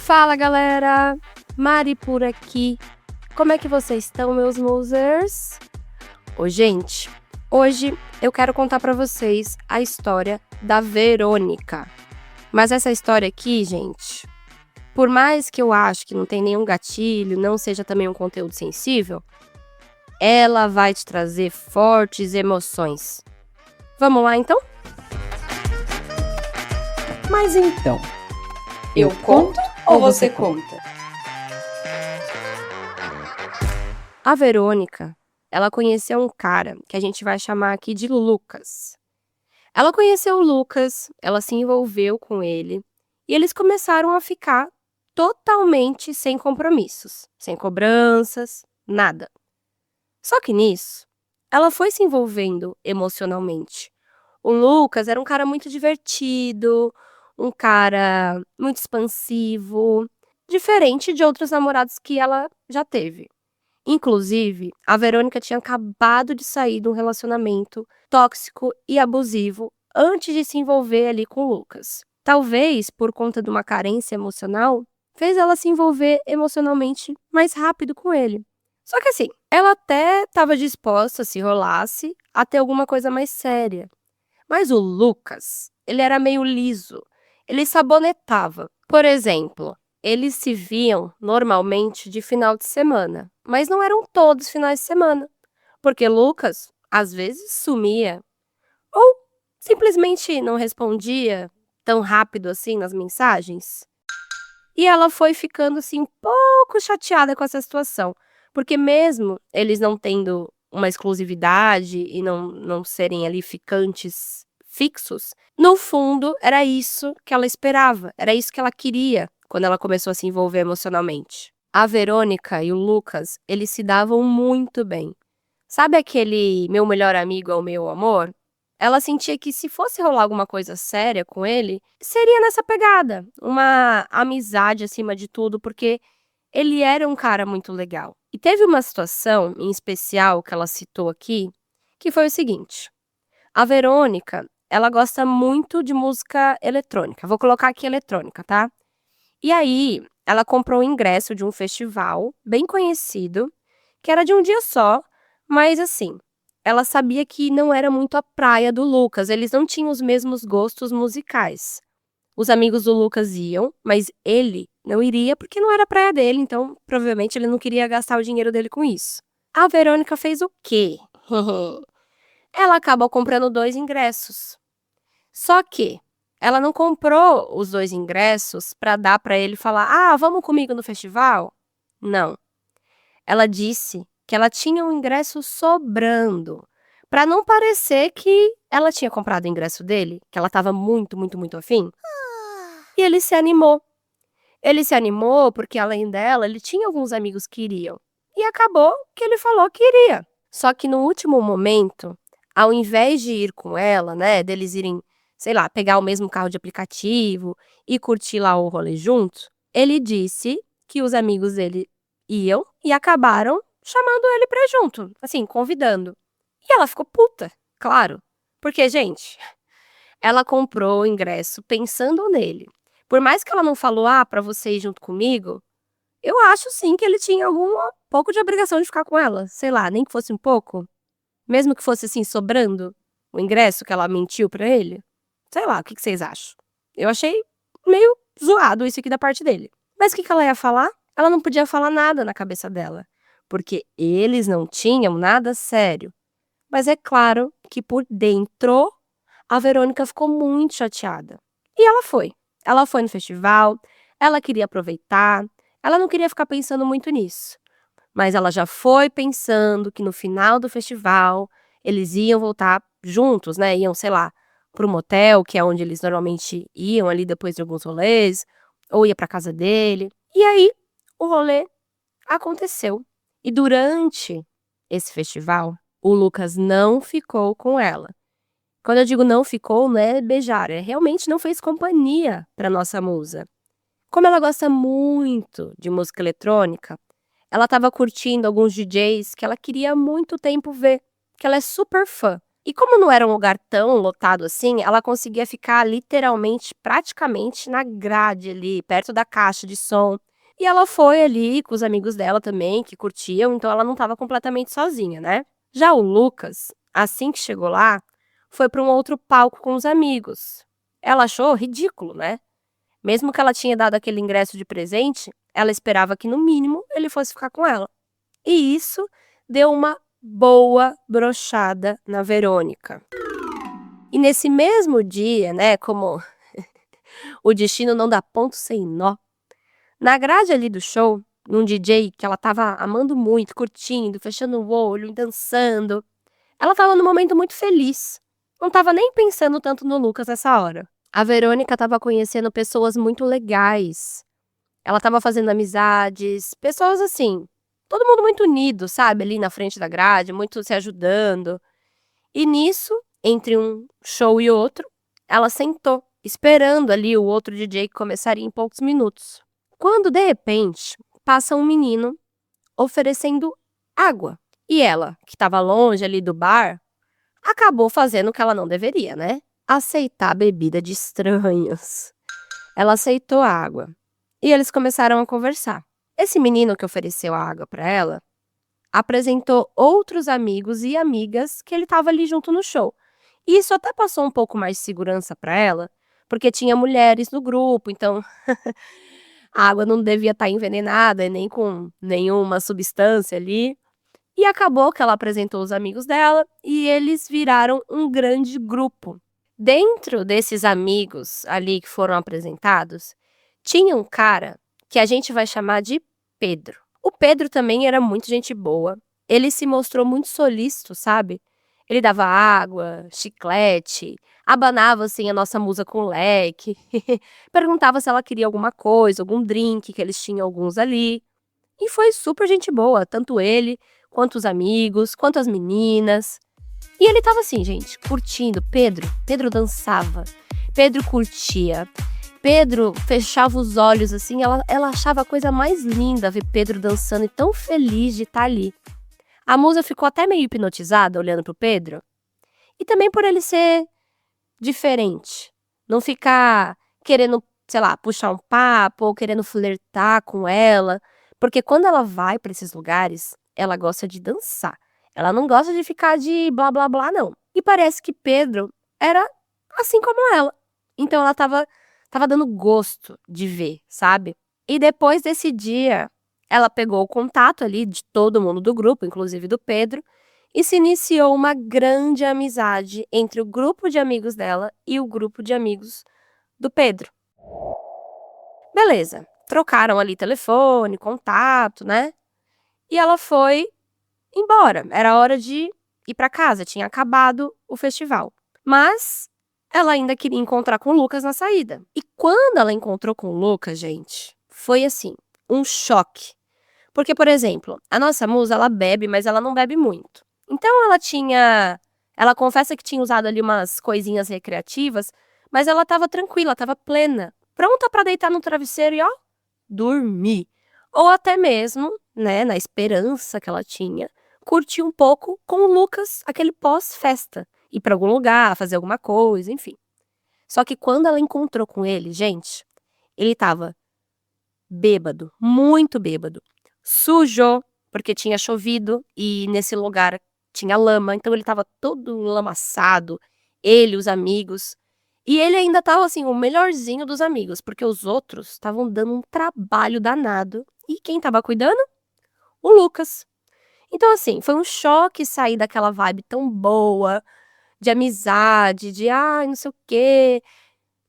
Fala, galera! Mari por aqui. Como é que vocês estão, meus musers? Gente, hoje eu quero contar pra vocês a história da Verônica. Mas essa história aqui, gente, por mais que eu acho que não tem nenhum gatilho, não seja também um conteúdo sensível, ela vai te trazer fortes emoções. Vamos lá, então? Mas então, eu conto ou você conta? A Verônica, ela conheceu um cara que a gente vai chamar aqui de Lucas. Ela conheceu o Lucas, ela se envolveu com ele e eles começaram a ficar totalmente sem compromissos, sem cobranças, nada. Só que nisso, ela foi se envolvendo emocionalmente. O Lucas era um cara muito divertido, um cara muito expansivo, diferente de outros namorados que ela já teve. Inclusive, a Verônica tinha acabado de sair de um relacionamento tóxico e abusivo antes de se envolver ali com o Lucas. Talvez, por conta de uma carência emocional, fez ela se envolver emocionalmente mais rápido com ele. Só que assim, ela até estava disposta, se rolasse, a ter alguma coisa mais séria. Mas o Lucas, ele era meio liso. Ele sabonetava. Por exemplo, eles se viam normalmente de final de semana, mas não eram todos finais de semana, porque Lucas às vezes sumia ou simplesmente não respondia tão rápido assim nas mensagens. E ela foi ficando assim um pouco chateada com essa situação, porque mesmo eles não tendo uma exclusividade e não serem ali ficantes fixos, no fundo era isso que ela esperava, era isso que ela queria quando ela começou a se envolver emocionalmente. A Verônica e o Lucas, eles se davam muito bem. Sabe aquele meu melhor amigo é o meu amor? Ela sentia que se fosse rolar alguma coisa séria com ele, seria nessa pegada, uma amizade acima de tudo, porque ele era um cara muito legal. E teve uma situação em especial que ela citou aqui, que foi o seguinte: a Verônica, ela gosta muito de música eletrônica. Vou colocar aqui eletrônica, tá? E aí, ela comprou o ingresso de um festival bem conhecido, que era de um dia só, mas assim, ela sabia que não era muito a praia do Lucas, eles não tinham os mesmos gostos musicais. Os amigos do Lucas iam, mas ele não iria porque não era a praia dele, então provavelmente ele não queria gastar o dinheiro dele com isso. A Verônica fez o quê? Ela acabou comprando 2 ingressos. Só que ela não comprou os 2 ingressos para dar para ele falar: "Ah, vamos comigo no festival?". Não. Ela disse que ela tinha um ingresso sobrando, para não parecer que ela tinha comprado o ingresso dele, que ela estava muito, muito, muito afim. E ele se animou. Ele se animou porque, além dela, ele tinha alguns amigos que iriam. E acabou que ele falou que iria. Só que no último momento, ao invés de ir com ela, né, deles irem, sei lá, pegar o mesmo carro de aplicativo e curtir lá o rolê junto, ele disse que os amigos dele iam e acabaram chamando ele pra ir junto, assim, convidando. E ela ficou puta, claro. Porque, gente, ela comprou o ingresso pensando nele. Por mais que ela não falou: "Ah, pra você ir junto comigo", eu acho sim que ele tinha algum pouco de obrigação de ficar com ela, sei lá, nem que fosse um pouco. Mesmo que fosse, assim, sobrando o ingresso que ela mentiu pra ele. Sei lá, o que vocês acham? Eu achei meio zoado isso aqui da parte dele. Mas o que ela ia falar? Ela não podia falar nada na cabeça dela, porque eles não tinham nada sério. Mas é claro que por dentro, a Verônica ficou muito chateada. E ela foi. Ela foi no festival, ela queria aproveitar, ela não queria ficar pensando muito nisso. Mas ela já foi pensando que no final do festival eles iam voltar juntos, né, iam, sei lá, para um motel, que é onde eles normalmente iam ali depois de alguns rolês, ou ia pra casa dele. E aí, o rolê aconteceu. E durante esse festival, o Lucas não ficou com ela. Quando eu digo não ficou, não é beijar, realmente não fez companhia pra nossa musa. Como ela gosta muito de música eletrônica, ela estava curtindo alguns DJs que ela queria há muito tempo ver, que ela é super fã. E como não era um lugar tão lotado assim, ela conseguia ficar literalmente, praticamente na grade ali, perto da caixa de som. E ela foi ali com os amigos dela também, que curtiam, então ela não estava completamente sozinha, né. Já o Lucas, assim que chegou lá, foi para um outro palco com os amigos. Ela achou ridículo, né. Mesmo que ela tinha dado aquele ingresso de presente, ela esperava que no mínimo ele fosse ficar com ela. E isso deu uma boa broxada na Verônica. E nesse mesmo dia, né, como o destino não dá ponto sem nó, na grade ali do show, num DJ que ela estava amando muito, curtindo, fechando o olho, dançando, ela estava num momento muito feliz. Não estava nem pensando tanto no Lucas nessa hora. A Verônica estava conhecendo pessoas muito legais. Ela estava fazendo amizades, pessoas assim, todo mundo muito unido, sabe, ali na frente da grade, muito se ajudando. E nisso, entre um show e outro, ela sentou, esperando ali o outro DJ que começaria em poucos minutos. Quando, de repente, passa um menino oferecendo água. E ela, que estava longe ali do bar, acabou fazendo o que ela não deveria, né? Aceitar a bebida de estranhos. Ela aceitou a água. E eles começaram a conversar. Esse menino que ofereceu a água para ela apresentou outros amigos e amigas que ele estava ali junto no show. E isso até passou um pouco mais de segurança para ela, porque tinha mulheres no grupo, então a água não devia estar envenenada, nem com nenhuma substância ali. E acabou que ela apresentou os amigos dela e eles viraram um grande grupo. Dentro desses amigos ali que foram apresentados, tinha um cara que a gente vai chamar de Pedro. O Pedro também era muito gente boa. Ele se mostrou muito solícito, sabe? Ele dava água, chiclete, abanava assim a nossa musa com leque, perguntava se ela queria alguma coisa, algum drink, que eles tinham alguns ali. E foi super gente boa, tanto ele, quanto os amigos, quanto as meninas. E ele estava assim, gente, curtindo. Pedro dançava, Pedro curtia. Pedro fechava os olhos assim, ela achava a coisa mais linda ver Pedro dançando e tão feliz de estar ali. A musa ficou até meio hipnotizada olhando pro Pedro. E também por ele ser diferente. Não ficar querendo, sei lá, puxar um papo ou querendo flertar com ela. Porque quando ela vai para esses lugares, ela gosta de dançar. Ela não gosta de ficar de blá blá blá, não. E parece que Pedro era assim como ela. Então ela tava dando gosto de ver, sabe? E depois desse dia, ela pegou o contato ali de todo mundo do grupo, inclusive do Pedro, e se iniciou uma grande amizade entre o grupo de amigos dela e o grupo de amigos do Pedro. Beleza, trocaram ali telefone, contato, né? E ela foi embora. Era hora de ir para casa, tinha acabado o festival. Mas ela ainda queria encontrar com o Lucas na saída. E quando ela encontrou com o Lucas, gente, foi assim, um choque. Porque, por exemplo, a nossa musa, ela bebe, mas ela não bebe muito. Então ela confessa que tinha usado ali umas coisinhas recreativas, mas ela estava tranquila, estava plena, pronta para deitar no travesseiro e ó, dormir. Ou até mesmo, né, na esperança que ela tinha, curtir um pouco com o Lucas, aquele pós-festa, ir para algum lugar, fazer alguma coisa, enfim. Só que quando ela encontrou com ele, gente, ele estava bêbado, muito bêbado. Sujo, porque tinha chovido e nesse lugar tinha lama, então ele estava todo lamaçado, ele, os amigos. E ele ainda estava assim, o melhorzinho dos amigos, porque os outros estavam dando um trabalho danado. E quem estava cuidando? O Lucas. Então, assim, foi um choque sair daquela vibe tão boa, de amizade, de ai, não sei o quê,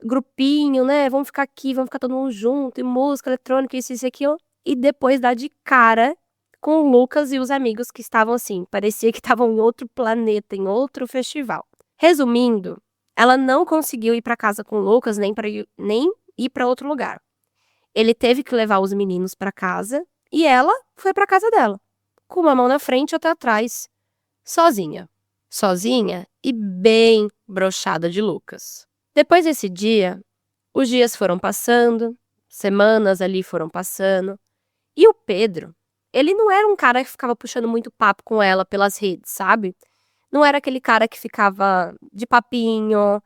grupinho, né? Vamos ficar aqui, vamos ficar todo mundo junto, e música eletrônica, isso e aquilo. E depois dar de cara com o Lucas e os amigos que estavam assim, parecia que estavam em outro planeta, em outro festival. Resumindo, ela não conseguiu ir para casa com o Lucas, nem ir para outro lugar. Ele teve que levar os meninos para casa e ela foi para casa dela, com uma mão na frente e outra atrás, sozinha. Sozinha e bem broxada de Lucas. Depois desse dia, os dias foram passando, semanas ali foram passando, e o Pedro, ele não era um cara que ficava puxando muito papo com ela pelas redes, sabe? Não era aquele cara que ficava de papinho.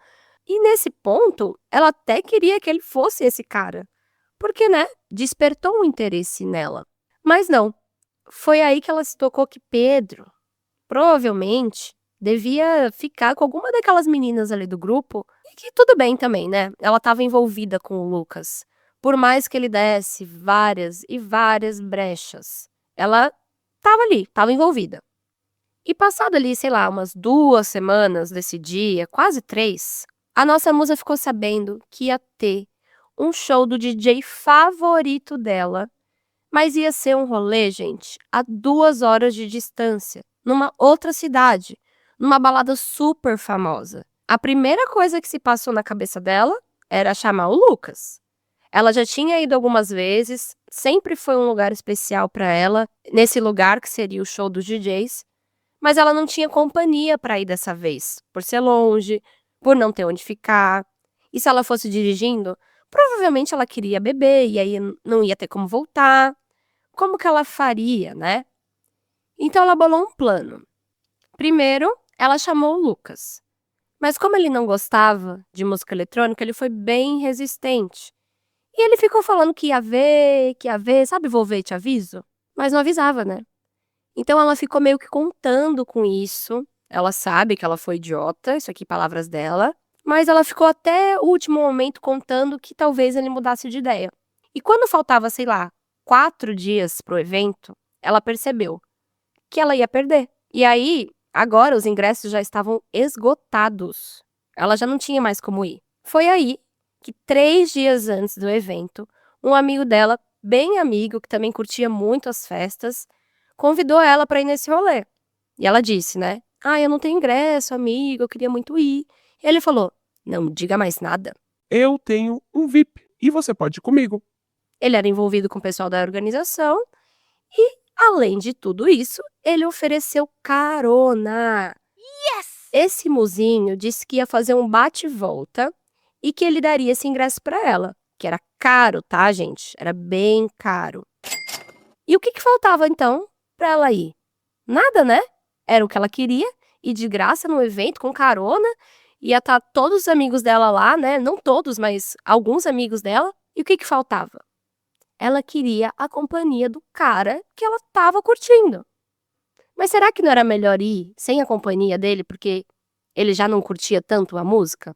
E nesse ponto, ela até queria que ele fosse esse cara. Porque, né, despertou um interesse nela. Mas não. Foi aí que ela se tocou que Pedro, provavelmente, devia ficar com alguma daquelas meninas ali do grupo. E que tudo bem também, né? Ela estava envolvida com o Lucas. Por mais que ele desse várias e várias brechas, ela estava ali, estava envolvida. E passado ali, sei lá, umas 2 semanas desse dia, quase 3, a nossa musa ficou sabendo que ia ter um show do DJ favorito dela, mas ia ser um rolê, gente, a 2 horas de distância, numa outra cidade, numa balada super famosa. A primeira coisa que se passou na cabeça dela era chamar o Lucas. Ela já tinha ido algumas vezes, sempre foi um lugar especial para ela, nesse lugar que seria o show dos DJs, mas ela não tinha companhia para ir dessa vez, por ser longe, por não ter onde ficar. E se ela fosse dirigindo, provavelmente ela queria beber e aí não ia ter como voltar. Como que ela faria, né? Então ela bolou um plano. Primeiro, ela chamou o Lucas. Mas como ele não gostava de música eletrônica, ele foi bem resistente. E ele ficou falando que ia ver, sabe, vou ver e te aviso? Mas não avisava, né? Então ela ficou meio que contando com isso. Ela sabe que ela foi idiota, isso aqui palavras dela, mas ela ficou até o último momento contando que talvez ele mudasse de ideia. E quando faltava, sei lá, 4 dias pro evento, ela percebeu que ela ia perder. E aí, agora os ingressos já estavam esgotados. Ela já não tinha mais como ir. Foi aí que 3 dias antes do evento, um amigo dela, bem amigo, que também curtia muito as festas, convidou ela para ir nesse rolê. E ela disse, né? Ah, eu não tenho ingresso, amigo, eu queria muito ir. E ele falou, não diga mais nada. Eu tenho um VIP e você pode ir comigo. Ele era envolvido com o pessoal da organização e, além de tudo isso, ele ofereceu carona. Yes! Esse mozinho disse que ia fazer um bate-volta e que ele daria esse ingresso para ela, que era caro, tá, gente? Era bem caro. E o que faltava, então, para ela ir? Nada, né? Era o que ela queria, ir de graça no evento com carona, ia estar todos os amigos dela lá, né? Não todos, mas alguns amigos dela. E o que faltava? Ela queria a companhia do cara que ela estava curtindo. Mas será que não era melhor ir sem a companhia dele, porque ele já não curtia tanto a música?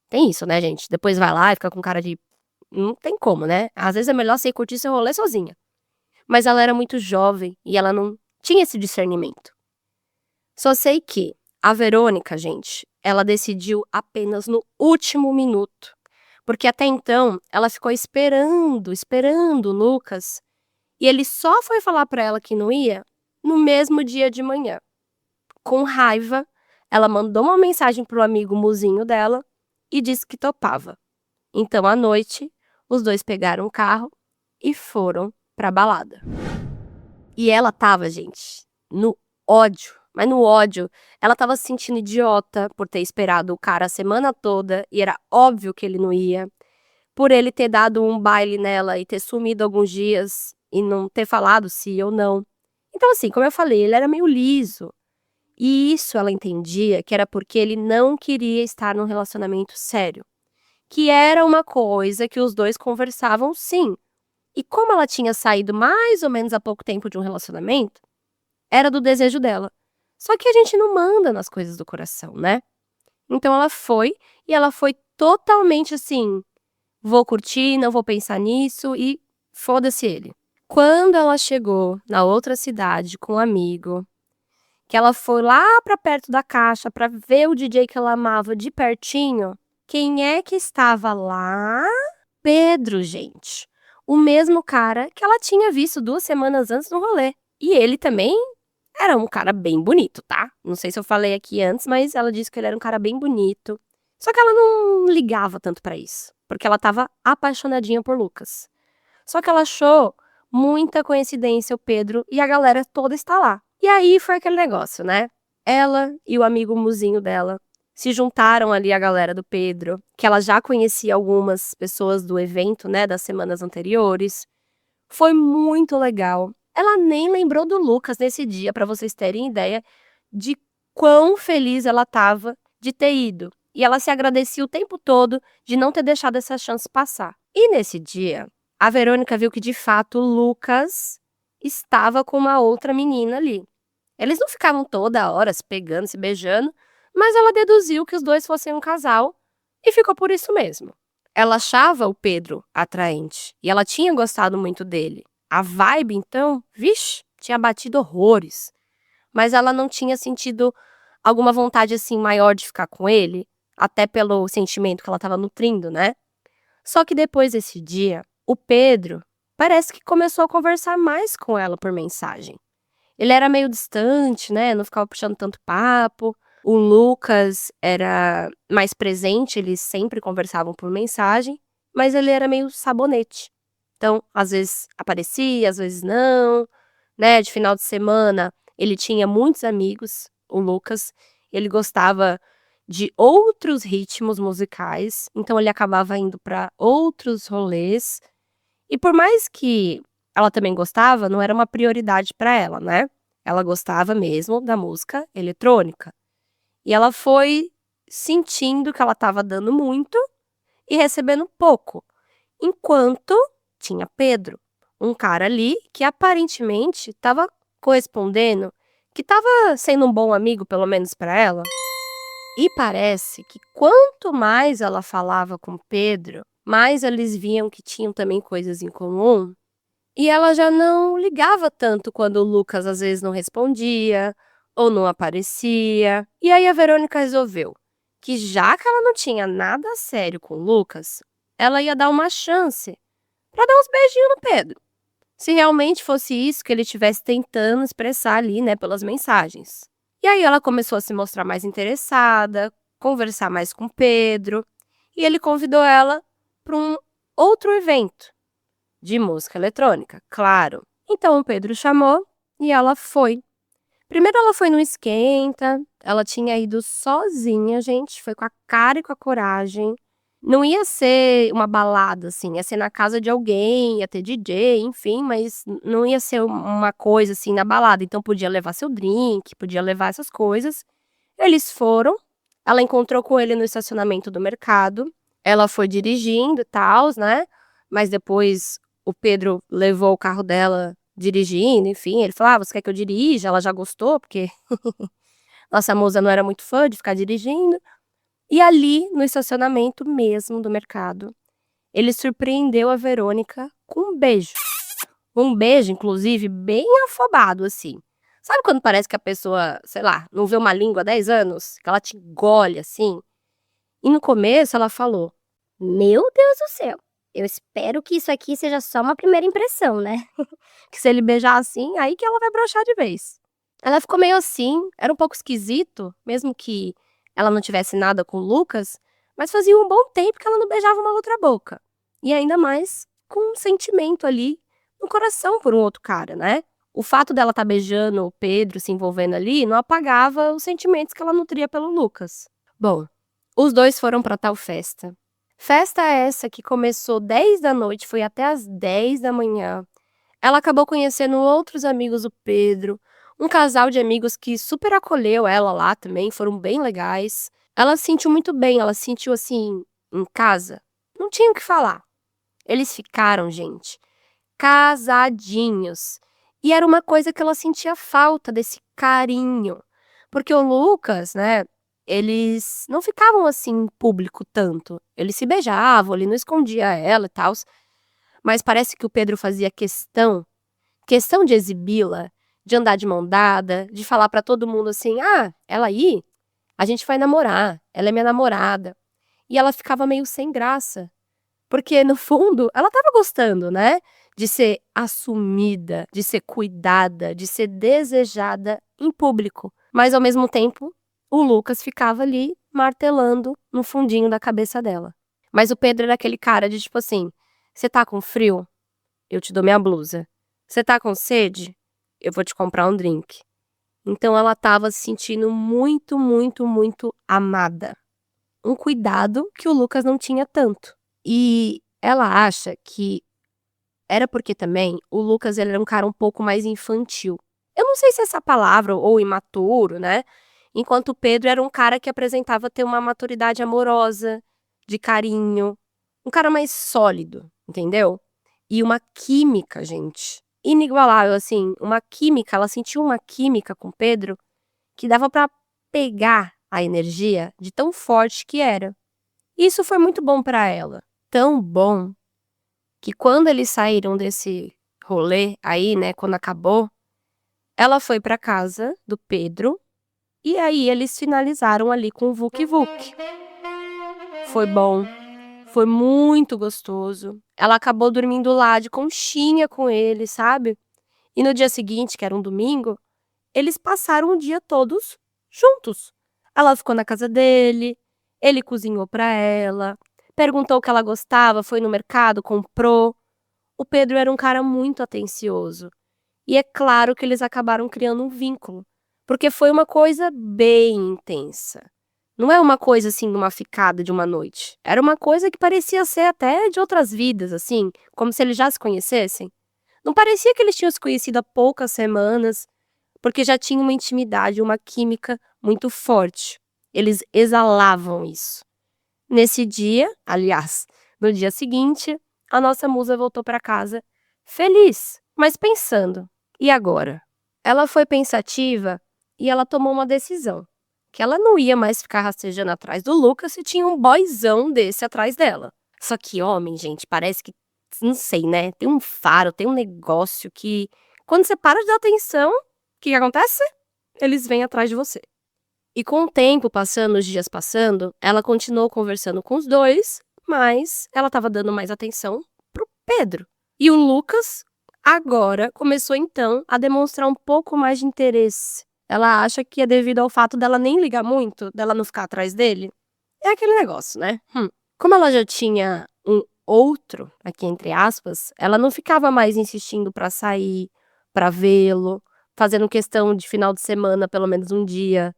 Tem isso, né, gente? Depois vai lá e fica com cara de... Não tem como, né? Às vezes é melhor você curtir seu rolê sozinha. Mas ela era muito jovem e ela não tinha esse discernimento. Só sei que a Verônica, gente, ela decidiu apenas no último minuto. Porque até então, ela ficou esperando o Lucas. E ele só foi falar pra ela que não ia no mesmo dia de manhã. Com raiva, ela mandou uma mensagem pro amigo muzinho dela e disse que topava. Então, à noite, os dois pegaram o carro e foram pra balada. E ela tava, gente, no ódio. Mas no ódio, ela tava se sentindo idiota por ter esperado o cara a semana toda e era óbvio que ele não ia. Por ele ter dado um baile nela e ter sumido alguns dias e não ter falado se ia ou não. Então, assim, como eu falei, ele era meio liso. E isso ela entendia que era porque ele não queria estar num relacionamento sério. Que era uma coisa que os dois conversavam sim. E como ela tinha saído mais ou menos há pouco tempo de um relacionamento, era do desejo dela. Só que a gente não manda nas coisas do coração, né? Então ela foi, e ela foi totalmente assim, vou curtir, não vou pensar nisso e foda-se ele. Quando ela chegou na outra cidade com um amigo, que ela foi lá pra perto da caixa pra ver o DJ que ela amava de pertinho, quem é que estava lá? Pedro, gente. O mesmo cara que ela tinha visto 2 semanas antes no rolê. E ele também era um cara bem bonito, tá? Não sei se eu falei aqui antes, mas ela disse que ele era um cara bem bonito. Só que ela não ligava tanto pra isso, porque ela tava apaixonadinha por Lucas. Só que ela achou muita coincidência o Pedro e a galera toda estar lá. E aí foi aquele negócio, né? Ela e o amigo muzinho dela se juntaram ali a galera do Pedro, que ela já conhecia algumas pessoas do evento, né, das semanas anteriores. Foi muito legal. Ela nem lembrou do Lucas nesse dia, pra vocês terem ideia de quão feliz ela estava de ter ido. E ela se agradecia o tempo todo de não ter deixado essa chance passar. E nesse dia, a Verônica viu que de fato o Lucas estava com uma outra menina ali. Eles não ficavam toda hora se pegando, se beijando, mas ela deduziu que os dois fossem um casal e ficou por isso mesmo. Ela achava o Pedro atraente e ela tinha gostado muito dele. A vibe, então, vixe, tinha batido horrores. Mas ela não tinha sentido alguma vontade assim maior de ficar com ele, até pelo sentimento que ela estava nutrindo, né? Só que depois desse dia, o Pedro parece que começou a conversar mais com ela por mensagem. Ele era meio distante, né? Não ficava puxando tanto papo. O Lucas era mais presente, eles sempre conversavam por mensagem, mas ele era meio sabonete. Então, às vezes aparecia, às vezes não, né? De final de semana, ele tinha muitos amigos, o Lucas. Ele gostava de outros ritmos musicais, então ele acabava indo para outros rolês. E por mais que ela também gostava, não era uma prioridade para ela, né? Ela gostava mesmo da música eletrônica. E ela foi sentindo que ela estava dando muito e recebendo pouco, enquanto tinha Pedro, um cara ali que aparentemente estava correspondendo, que estava sendo um bom amigo, pelo menos para ela. E parece que quanto mais ela falava com Pedro, mais eles viam que tinham também coisas em comum. E ela já não ligava tanto quando o Lucas às vezes não respondia ou não aparecia. E aí a Verônica resolveu que já que ela não tinha nada sério com o Lucas, ela ia dar uma chance para dar uns beijinhos no Pedro. Se realmente fosse isso que ele estivesse tentando expressar ali, né, pelas mensagens. E aí ela começou a se mostrar mais interessada, conversar mais com o Pedro, e ele convidou ela para um outro evento de música eletrônica, claro. Então o Pedro chamou e ela foi. Primeiro ela foi no esquenta, ela tinha ido sozinha, gente, foi com a cara e com a coragem. Não ia ser uma balada, assim, ia ser na casa de alguém, ia ter DJ, enfim, mas não ia ser uma coisa assim na balada. Então podia levar seu drink, podia levar essas coisas. Eles foram, ela encontrou com ele no estacionamento do mercado. Ela foi dirigindo e tal, né? Mas depois o Pedro levou o carro dela dirigindo, enfim. Ele falou: "Ah, você quer que eu dirija?" Ela já gostou, porque nossa musa não era muito fã de ficar dirigindo. E ali, no estacionamento mesmo do mercado, ele surpreendeu a Verônica com um beijo. Um beijo, inclusive, bem afobado, assim. Sabe quando parece que a pessoa, sei lá, não vê uma língua há 10 anos? Que ela te engole, assim? E no começo ela falou: "Meu Deus do céu, eu espero que isso aqui seja só uma primeira impressão, né?" Que se ele beijar assim, aí que ela vai broxar de vez. Ela ficou meio assim, era um pouco esquisito, mesmo que ela não tivesse nada com o Lucas, mas fazia um bom tempo que ela não beijava uma outra boca. E ainda mais com um sentimento ali no coração por um outro cara, né? O fato dela estar beijando o Pedro, se envolvendo ali, não apagava os sentimentos que ela nutria pelo Lucas. Bom, os dois foram para tal festa. Festa essa que começou 10 da noite, foi até às 10 da manhã. Ela acabou conhecendo outros amigos do Pedro, um casal de amigos que super acolheu ela lá também, foram bem legais. Ela se sentiu muito bem, ela se sentiu assim, em casa. Não tinha o que falar. Eles ficaram, gente, casadinhos. E era uma coisa que ela sentia falta desse carinho. Porque o Lucas, né, eles não ficavam assim em público tanto. Eles se beijavam, ele não escondia ela e tal. Mas parece que o Pedro fazia questão de exibi-la, de andar de mão dada, de falar pra todo mundo assim: "Ah, ela aí, a gente vai namorar, ela é minha namorada". E ela ficava meio sem graça, porque no fundo ela estava gostando, né, de ser assumida, de ser cuidada, de ser desejada em público. Mas ao mesmo tempo, o Lucas ficava ali martelando no fundinho da cabeça dela. Mas o Pedro era aquele cara de tipo assim: "Você tá com frio? Eu te dou minha blusa. Você tá com sede? Eu vou te comprar um drink". Então ela estava se sentindo muito, muito, muito amada. Um cuidado que o Lucas não tinha tanto. E ela acha que era porque também o Lucas ele era um cara um pouco mais infantil. Eu não sei se é essa palavra ou imaturo, né. enquanto o Pedro era um cara que apresentava ter uma maturidade amorosa, de carinho, um cara mais sólido, entendeu? E uma química, gente, inigualável, assim, uma química, ela sentiu uma química com o Pedro que dava pra pegar a energia de tão forte que era. Isso foi muito bom pra ela, tão bom que quando eles saíram desse rolê aí, né, quando acabou, ela foi pra casa do Pedro e aí eles finalizaram ali com o vuki-vuki. Foi bom, foi muito gostoso. Ela acabou dormindo lá de conchinha com ele, sabe? E no dia seguinte, que era um domingo, eles passaram o dia todos juntos. Ela ficou na casa dele, ele cozinhou pra ela, perguntou o que ela gostava, foi no mercado, comprou. O Pedro era um cara muito atencioso. E é claro que eles acabaram criando um vínculo, porque foi uma coisa bem intensa. Não é uma coisa assim, numa ficada de uma noite. Era uma coisa que parecia ser até de outras vidas, assim, como se eles já se conhecessem. Não parecia que eles tinham se conhecido há poucas semanas, porque já tinha uma intimidade, uma química muito forte. Eles exalavam isso. Nesse dia, aliás, no dia seguinte, a nossa musa voltou para casa feliz, mas pensando. E agora? Ela foi pensativa e ela tomou uma decisão. Que ela não ia mais ficar rastejando atrás do Lucas se tinha um boyzão desse atrás dela. Só que homem, gente, parece que, não sei, né? Tem um faro, tem um negócio que, quando você para de dar atenção, o que acontece? Eles vêm atrás de você. E com o tempo passando, os dias passando, ela continuou conversando com os dois, mas ela estava dando mais atenção pro Pedro. E o Lucas agora começou então a demonstrar um pouco mais de interesse. Ela acha que é devido ao fato dela nem ligar muito, dela não ficar atrás dele. É aquele negócio, né? Como ela já tinha um outro, aqui entre aspas, ela não ficava mais insistindo pra sair, pra vê-lo, fazendo questão de final de semana, pelo menos um dia,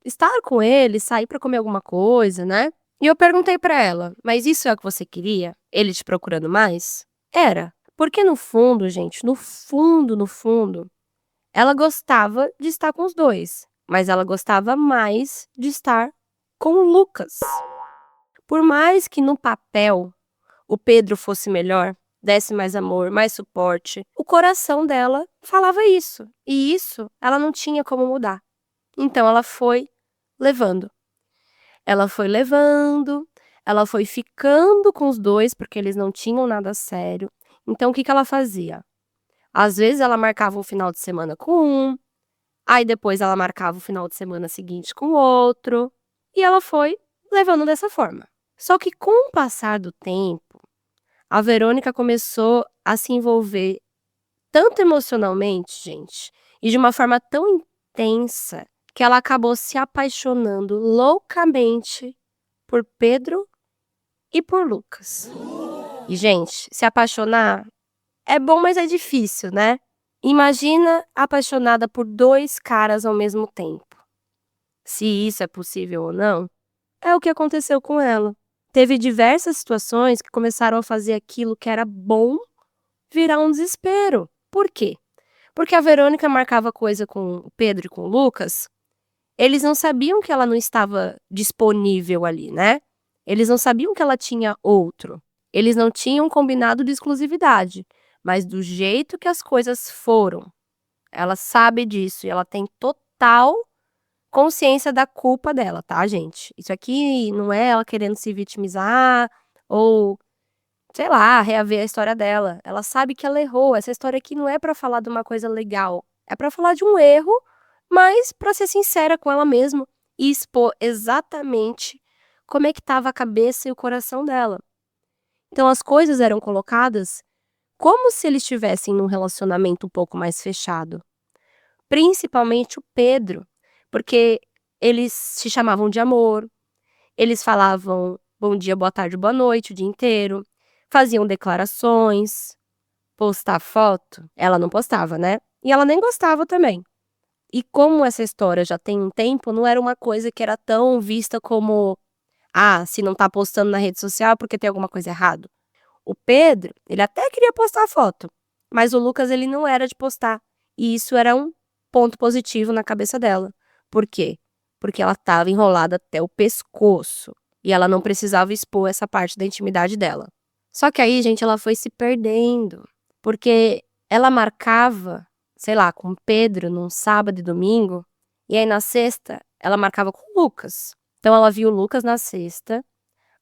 estar com ele, sair pra comer alguma coisa, né? E eu perguntei pra ela, mas isso é o que você queria? Ele te procurando mais? Era. Porque no fundo, gente, no fundo, ela gostava de estar com os dois, mas ela gostava mais de estar com o Lucas. Por mais que no papel o Pedro fosse melhor, desse mais amor, mais suporte, o coração dela falava isso. E isso ela não tinha como mudar. Então ela foi levando. Ela foi levando, ela foi ficando com os dois, porque eles não tinham nada sério. Então o que ela fazia? Às vezes ela marcava um final de semana com um, aí depois ela marcava o final de semana seguinte com o outro, e ela foi levando dessa forma. Só que com o passar do tempo, a Verônica começou a se envolver tanto emocionalmente, gente, e de uma forma tão intensa, que ela acabou se apaixonando loucamente por Pedro e por Lucas. E, gente, se apaixonar é bom, mas é difícil, né? Imagina apaixonada por dois caras ao mesmo tempo. Se isso é possível ou não, é o que aconteceu com ela. Teve diversas situações que começaram a fazer aquilo que era bom virar um desespero. Por quê? Porque a Verônica marcava coisa com o Pedro e com o Lucas, eles não sabiam que ela não estava disponível ali, né? Eles não sabiam que ela tinha outro. Eles não tinham combinado de exclusividade, mas do jeito que as coisas foram, ela sabe disso e ela tem total consciência da culpa dela, tá, gente? Isso aqui não é ela querendo se vitimizar ou, sei lá, reaver a história dela. Ela sabe que ela errou. Essa história aqui não é pra falar de uma coisa legal. É pra falar de um erro, mas pra ser sincera com ela mesma e expor exatamente como é que estava a cabeça e o coração dela. Então as coisas eram colocadas como se eles estivessem num relacionamento um pouco mais fechado. Principalmente o Pedro, porque eles se chamavam de amor, eles falavam bom dia, boa tarde, boa noite o dia inteiro, faziam declarações, postar foto, ela não postava, né? E ela nem gostava também. E como essa história já tem um tempo, não era uma coisa que era tão vista como, se não tá postando na rede social é porque tem alguma coisa errada. O Pedro, ele até queria postar a foto, mas o Lucas, ele não era de postar. E isso era um ponto positivo na cabeça dela. Por quê? porque ela estava enrolada até o pescoço e ela não precisava expor essa parte da intimidade dela. Só que aí, gente, ela foi se perdendo, porque ela marcava, sei lá, com o Pedro num sábado e domingo, e aí na sexta ela marcava com o Lucas. Então ela via o Lucas na sexta,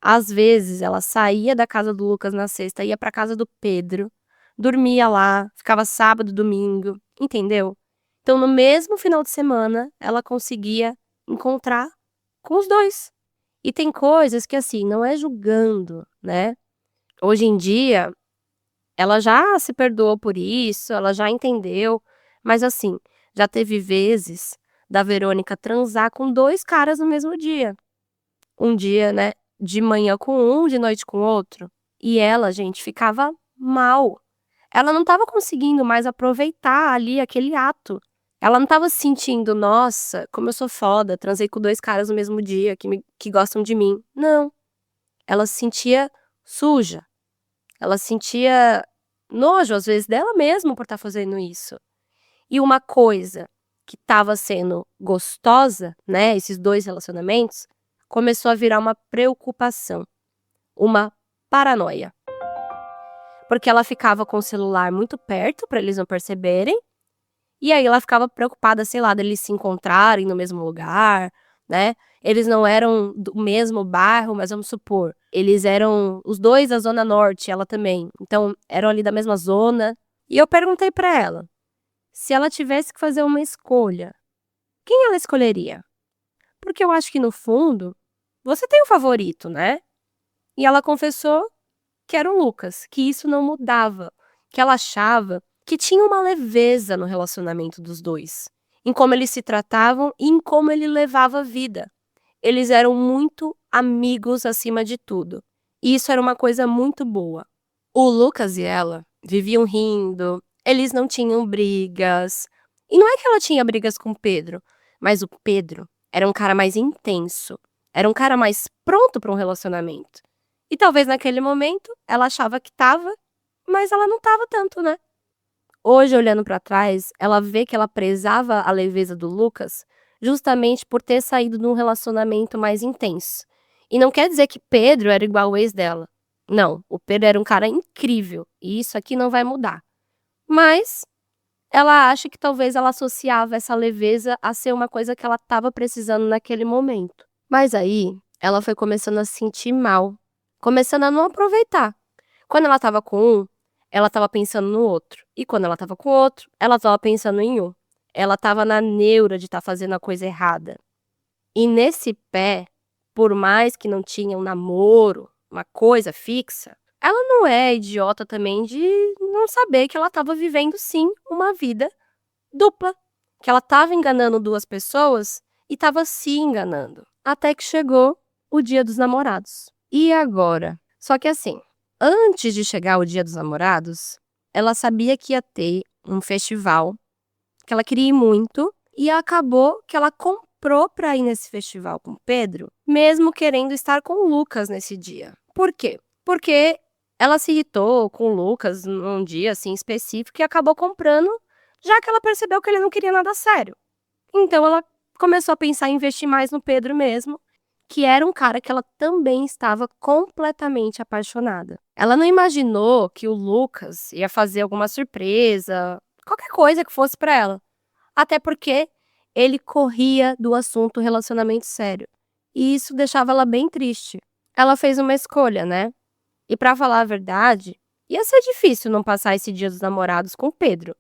às vezes ela saía da casa do Lucas na sexta, ia pra casa do Pedro, dormia lá, ficava sábado, domingo, entendeu? Então no mesmo final de semana ela conseguia encontrar com os dois. E tem coisas que assim, não é julgando, né? Hoje em dia, ela já se perdoou por isso, ela já entendeu, mas assim, já teve vezes da Verônica transar com 2 caras no mesmo dia. Um dia, né, de manhã com um, de noite com outro. E ela, gente, ficava mal. Ela não estava conseguindo mais aproveitar ali aquele ato. Ela não estava se sentindo: "Nossa, como eu sou foda, transei com 2 caras no mesmo dia que gostam de mim". Não, ela se sentia suja. Ela sentia nojo, às vezes, dela mesma por estar fazendo isso. E uma coisa que estava sendo gostosa, né, esses 2 relacionamentos, começou a virar uma preocupação, uma paranoia. Porque ela ficava com o celular muito perto para eles não perceberem, e aí ela ficava preocupada, sei lá, deles se encontrarem no mesmo lugar, né. Eles não eram do mesmo bairro, mas vamos supor, eles eram os 2 da zona norte, ela também, então eram ali da mesma zona. E eu perguntei pra ela, se ela tivesse que fazer uma escolha, quem ela escolheria? Porque eu acho que no fundo, você tem um favorito, né. E ela confessou que era o Lucas, que isso não mudava, que ela achava que tinha uma leveza no relacionamento dos 2, em como eles se tratavam e em como ele levava a vida. Eles eram muito amigos acima de tudo, e isso era uma coisa muito boa. O Lucas e ela viviam rindo, eles não tinham brigas, e não é que ela tinha brigas com o Pedro, mas o Pedro era um cara mais intenso, era um cara mais pronto para um relacionamento. E talvez naquele momento ela achava que estava, mas ela não estava tanto, né. Hoje, olhando pra trás, ela vê que ela prezava a leveza do Lucas, justamente por ter saído de um relacionamento mais intenso. E não quer dizer que Pedro era igual ao ex dela. Não, o Pedro era um cara incrível, e isso aqui não vai mudar. Mas ela acha que talvez ela associava essa leveza a ser uma coisa que ela estava precisando naquele momento. Mas aí, ela foi começando a se sentir mal, começando a não aproveitar. Quando ela estava com um, ela estava pensando no outro. E quando ela estava com o outro, ela estava pensando em um. Ela estava na neura de estar fazendo a coisa errada. E nesse pé, por mais que não tinha um namoro, uma coisa fixa, ela não é idiota também de não saber que ela estava vivendo sim uma vida dupla. Que ela estava enganando 2 pessoas e estava se enganando. Até que chegou o Dia dos Namorados. E agora? Só que assim, antes de chegar o Dia dos Namorados, ela sabia que ia ter um festival que ela queria ir muito e acabou que ela comprou pra ir nesse festival com o Pedro, mesmo querendo estar com o Lucas nesse dia. Por quê? Porque ela se irritou com o Lucas num dia, assim, específico e acabou comprando, já que ela percebeu que ele não queria nada sério. Então ela começou a pensar em investir mais no Pedro mesmo, que era um cara que ela também estava completamente apaixonada. Ela não imaginou que o Lucas ia fazer alguma surpresa, qualquer coisa que fosse pra ela. Até porque ele corria do assunto relacionamento sério. E isso deixava ela bem triste. Ela fez uma escolha, né? E pra falar a verdade, ia ser difícil não passar esse Dia dos Namorados com o Pedro.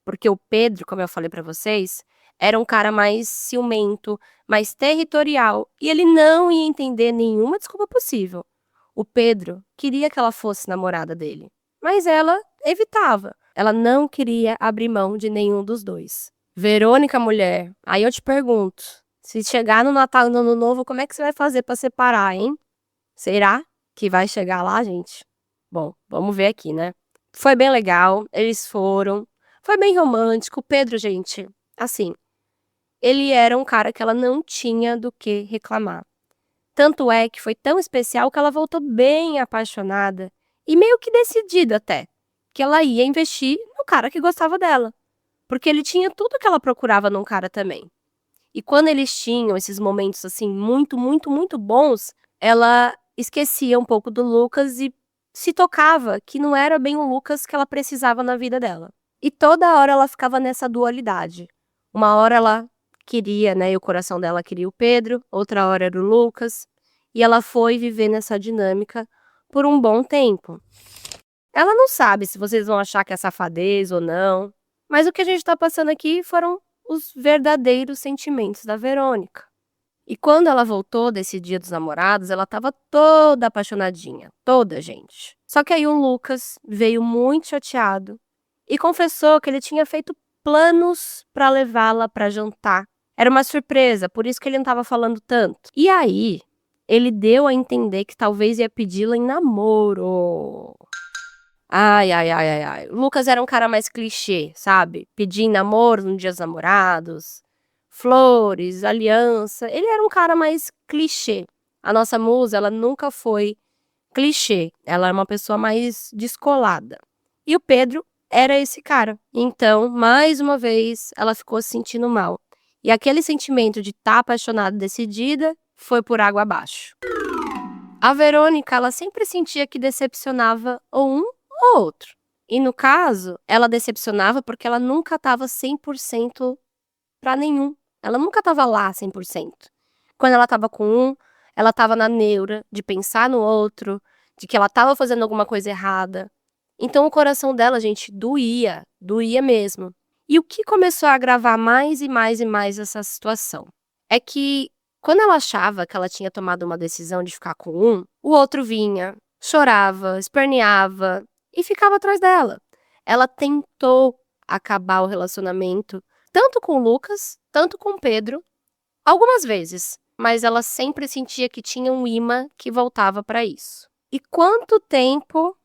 Porque o Pedro, como eu falei pra vocês, era um cara mais ciumento, mais territorial, e ele não ia entender nenhuma desculpa possível. O Pedro queria que ela fosse namorada dele, mas ela evitava. Ela não queria abrir mão de nenhum dos dois. Verônica, mulher, aí eu te pergunto, se chegar no Natal e no Ano Novo, como é que você vai fazer pra separar, hein? Será que vai chegar lá, gente? Bom, vamos ver aqui, né? Foi bem legal, eles foram. Foi bem romântico. O Pedro, gente, assim, ele era um cara que ela não tinha do que reclamar. Tanto é que foi tão especial que ela voltou bem apaixonada e meio que decidida até, que ela ia investir no cara que gostava dela, porque ele tinha tudo que ela procurava num cara também. E quando eles tinham esses momentos, assim, muito, muito, muito bons, ela esquecia um pouco do Lucas e se tocava que não era bem o Lucas que ela precisava na vida dela. E toda hora ela ficava nessa dualidade. Uma hora ela queria, né, e o coração dela queria o Pedro, outra hora era o Lucas, e ela foi viver nessa dinâmica por um bom tempo. Ela não sabe se vocês vão achar que é safadez ou não, mas o que a gente tá passando aqui foram os verdadeiros sentimentos da Verônica. E quando ela voltou desse Dia dos Namorados, ela estava toda apaixonadinha, toda, gente. Só que aí o Lucas veio muito chateado e confessou que ele tinha feito planos para levá-la para jantar. Era uma surpresa, por isso que ele não estava falando tanto. E aí, ele deu a entender que talvez ia pedi-la em namoro. Ai, ai, ai, ai, ai. O Lucas era um cara mais clichê, sabe? Pedir em namoro no Dia dos Namorados, flores, aliança. Ele era um cara mais clichê. A nossa musa, ela nunca foi clichê. Ela é uma pessoa mais descolada. E o Pedro era esse cara. Então, mais uma vez, ela ficou se sentindo mal. E aquele sentimento de estar apaixonada, decidida, foi por água abaixo. A Verônica, ela sempre sentia que decepcionava ou um ou outro. E no caso, ela decepcionava porque ela nunca estava 100% para nenhum. Ela nunca estava lá 100%. Quando ela estava com um, ela estava na neura de pensar no outro, de que ela estava fazendo alguma coisa errada. Então o coração dela, gente, doía, doía mesmo. E o que começou a agravar mais e mais e mais essa situação é que quando ela achava que ela tinha tomado uma decisão de ficar com um, o outro vinha, chorava, esperneava e ficava atrás dela. Ela tentou acabar o relacionamento tanto com o Lucas, tanto com o Pedro, algumas vezes, mas ela sempre sentia que tinha um imã que voltava para isso. E quanto tempo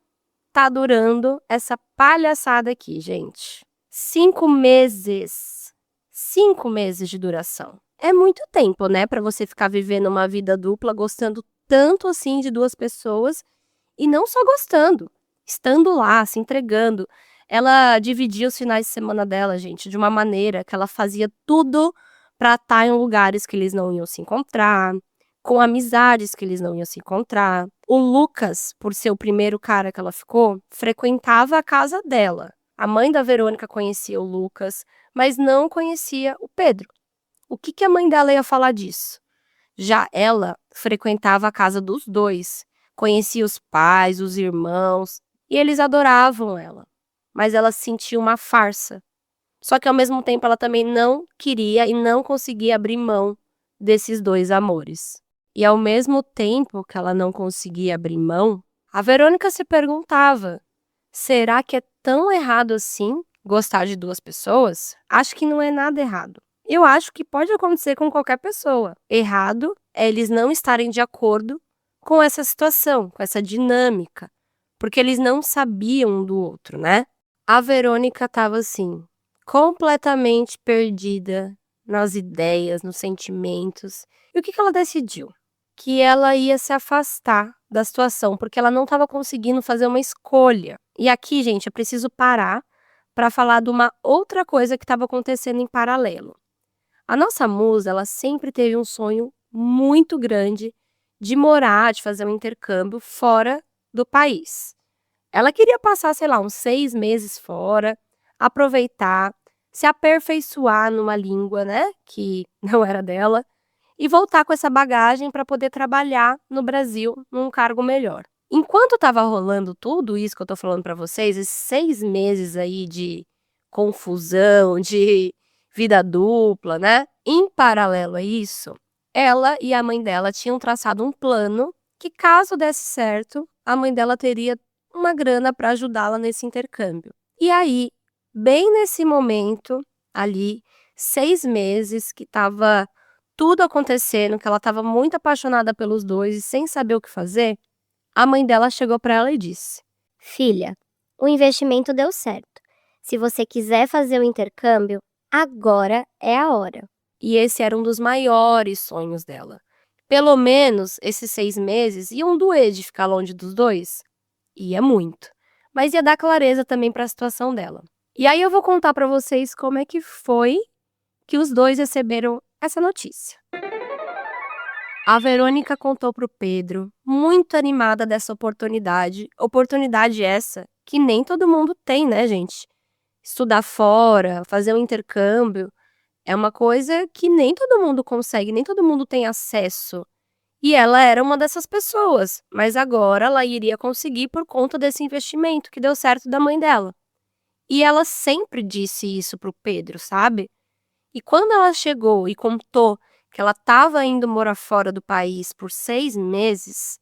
tá durando essa palhaçada aqui, gente? 5 meses. 5 meses de duração. É muito tempo, né, para você ficar vivendo uma vida dupla, gostando tanto assim de duas pessoas e não só gostando, estando lá, se entregando. Ela dividia os finais de semana dela, gente, de uma maneira que ela fazia tudo para estar em lugares que eles não iam se encontrar, com amizades que eles não iam se encontrar. O Lucas, por ser o primeiro cara que ela ficou, frequentava a casa dela. A mãe da Verônica conhecia o Lucas, mas não conhecia o Pedro. O que a mãe dela ia falar disso? Já ela frequentava a casa dos dois, conhecia os pais, os irmãos, e eles adoravam ela. Mas ela sentia uma farsa. Só que ao mesmo tempo ela também não queria e não conseguia abrir mão desses dois amores. E ao mesmo tempo que ela não conseguia abrir mão, a Verônica se perguntava: será que é tão errado assim gostar de duas pessoas? Acho que não é nada errado. Eu acho que pode acontecer com qualquer pessoa. Errado é eles não estarem de acordo com essa situação, com essa dinâmica, porque eles não sabiam um do outro, né? A Verônica estava assim, completamente perdida nas ideias, nos sentimentos. E o que ela decidiu? Que ela ia se afastar da situação, porque ela não estava conseguindo fazer uma escolha. E aqui, gente, eu preciso parar para falar de uma outra coisa que estava acontecendo em paralelo. A nossa musa, ela sempre teve um sonho muito grande de morar, de fazer um intercâmbio fora do país. Ela queria passar, sei lá, uns 6 meses fora, aproveitar, se aperfeiçoar numa língua, né, que não era dela, e voltar com essa bagagem para poder trabalhar no Brasil num cargo melhor. Enquanto estava rolando tudo isso que eu tô falando para vocês, esses 6 meses aí de confusão, de vida dupla, né? Em paralelo a isso, ela e a mãe dela tinham traçado um plano que, caso desse certo, a mãe dela teria uma grana para ajudá-la nesse intercâmbio. E aí, bem nesse momento, ali, 6 meses que estava tudo acontecendo, que ela estava muito apaixonada pelos dois e sem saber o que fazer, a mãe dela chegou para ela e disse: Filha, o investimento deu certo. Se você quiser fazer o intercâmbio, agora é a hora. E esse era um dos maiores sonhos dela. Pelo menos esses 6 meses iam doer de ficar longe dos dois. Ia muito. Mas ia dar clareza também para a situação dela. E aí eu vou contar para vocês como é que foi que os dois receberam essa notícia. A Verônica contou para o Pedro, muito animada dessa oportunidade. Oportunidade essa que nem todo mundo tem, né, gente? Estudar fora, fazer um intercâmbio, é uma coisa que nem todo mundo consegue, nem todo mundo tem acesso. E ela era uma dessas pessoas, mas agora ela iria conseguir por conta desse investimento que deu certo da mãe dela. E ela sempre disse isso pro Pedro, sabe? E quando ela chegou e contou que ela estava indo morar fora do país por 6 meses,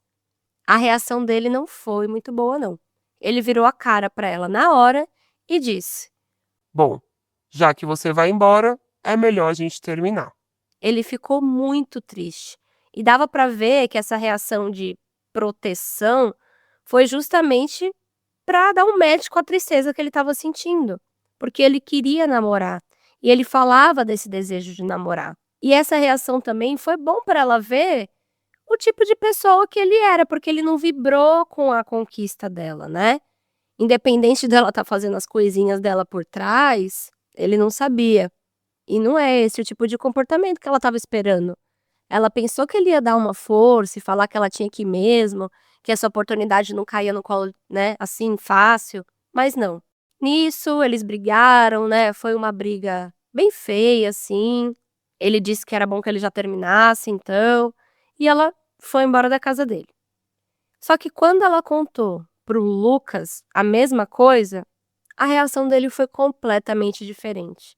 a reação dele não foi muito boa, não. Ele virou a cara para ela na hora e disse: Bom, já que você vai embora, é melhor a gente terminar. ele ficou muito triste. E dava para ver que essa reação de proteção foi justamente para dar um match com a tristeza que ele estava sentindo, porque ele queria namorar e ele falava desse desejo de namorar. E essa reação também foi bom para ela ver o tipo de pessoa que ele era, porque ele não vibrou com a conquista dela, né? Independente dela estar fazendo as coisinhas dela por trás, ele não sabia. E não é esse o tipo de comportamento que ela estava esperando. Ela pensou que ele ia dar uma força e falar que ela tinha que ir mesmo, que essa oportunidade não caía no colo, né, assim, fácil, mas não. Nisso, eles brigaram, né, foi uma briga bem feia, assim. Ele disse que era bom que ele já terminasse, então, e ela foi embora da casa dele. Só que quando ela contou pro Lucas a mesma coisa, a reação dele foi completamente diferente.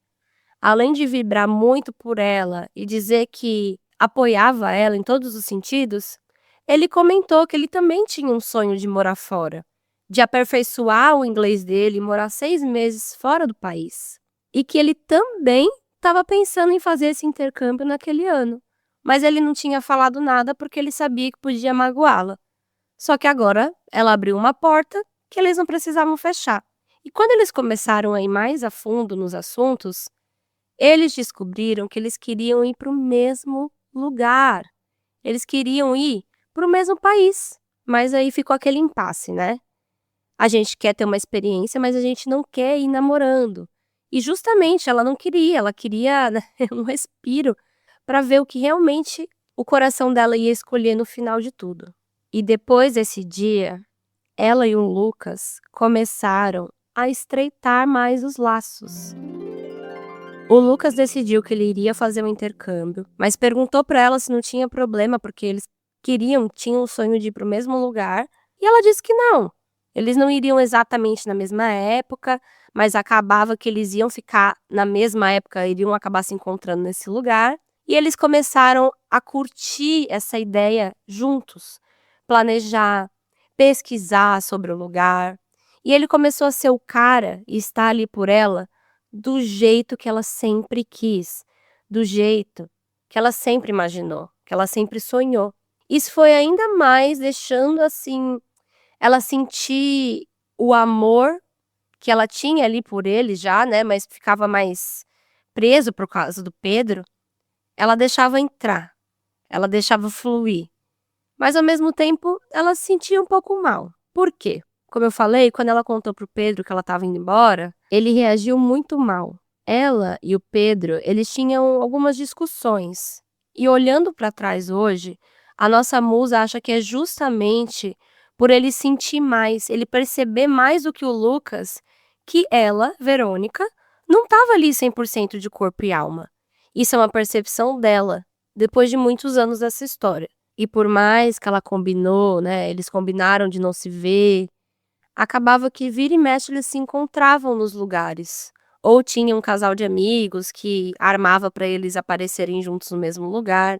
Além de vibrar muito por ela e dizer que apoiava ela em todos os sentidos, ele comentou que ele também tinha um sonho de morar fora, de aperfeiçoar o inglês dele e morar 6 meses fora do país. E que ele também estava pensando em fazer esse intercâmbio naquele ano, mas ele não tinha falado nada porque ele sabia que podia magoá-la. Só que agora ela abriu uma porta que eles não precisavam fechar. E quando eles começaram a ir mais a fundo nos assuntos, eles descobriram que eles queriam ir para o mesmo lugar. Eles queriam ir para o mesmo país. Mas aí ficou aquele impasse, né? A gente quer ter uma experiência, mas a gente não quer ir namorando. E justamente ela não queria, ela queria, né, um respiro para ver o que realmente o coração dela ia escolher no final de tudo. E depois desse dia, ela e o Lucas começaram a estreitar mais os laços. O Lucas decidiu que ele iria fazer um intercâmbio, mas perguntou para ela se não tinha problema, porque eles tinham o sonho de ir para o mesmo lugar, e ela disse que não. Eles não iriam exatamente na mesma época, mas acabava que eles iam ficar na mesma época, iriam acabar se encontrando nesse lugar, e eles começaram a curtir essa ideia juntos, planejar, pesquisar sobre o lugar, e ele começou a ser o cara e estar ali por ela do jeito que ela sempre quis, do jeito que ela sempre imaginou, que ela sempre sonhou. Isso foi ainda mais deixando, assim, ela sentir o amor que ela tinha ali por ele já, né, mas ficava mais preso por causa do Pedro. Ela deixava entrar, ela deixava fluir, mas ao mesmo tempo ela se sentia um pouco mal. Por quê? Como eu falei, quando ela contou pro Pedro que ela estava indo embora, ele reagiu muito mal. Ela e o Pedro, eles tinham algumas discussões. E olhando para trás hoje, a nossa musa acha que é justamente por ele sentir mais, ele perceber mais do que o Lucas, que ela, Verônica, não estava ali 100% de corpo e alma. Isso é uma percepção dela, depois de muitos anos dessa história. E por mais que ela combinou, né, eles combinaram de não se ver, acabava que vira e mexe eles se encontravam nos lugares. Ou tinha um casal de amigos que armava para eles aparecerem juntos no mesmo lugar.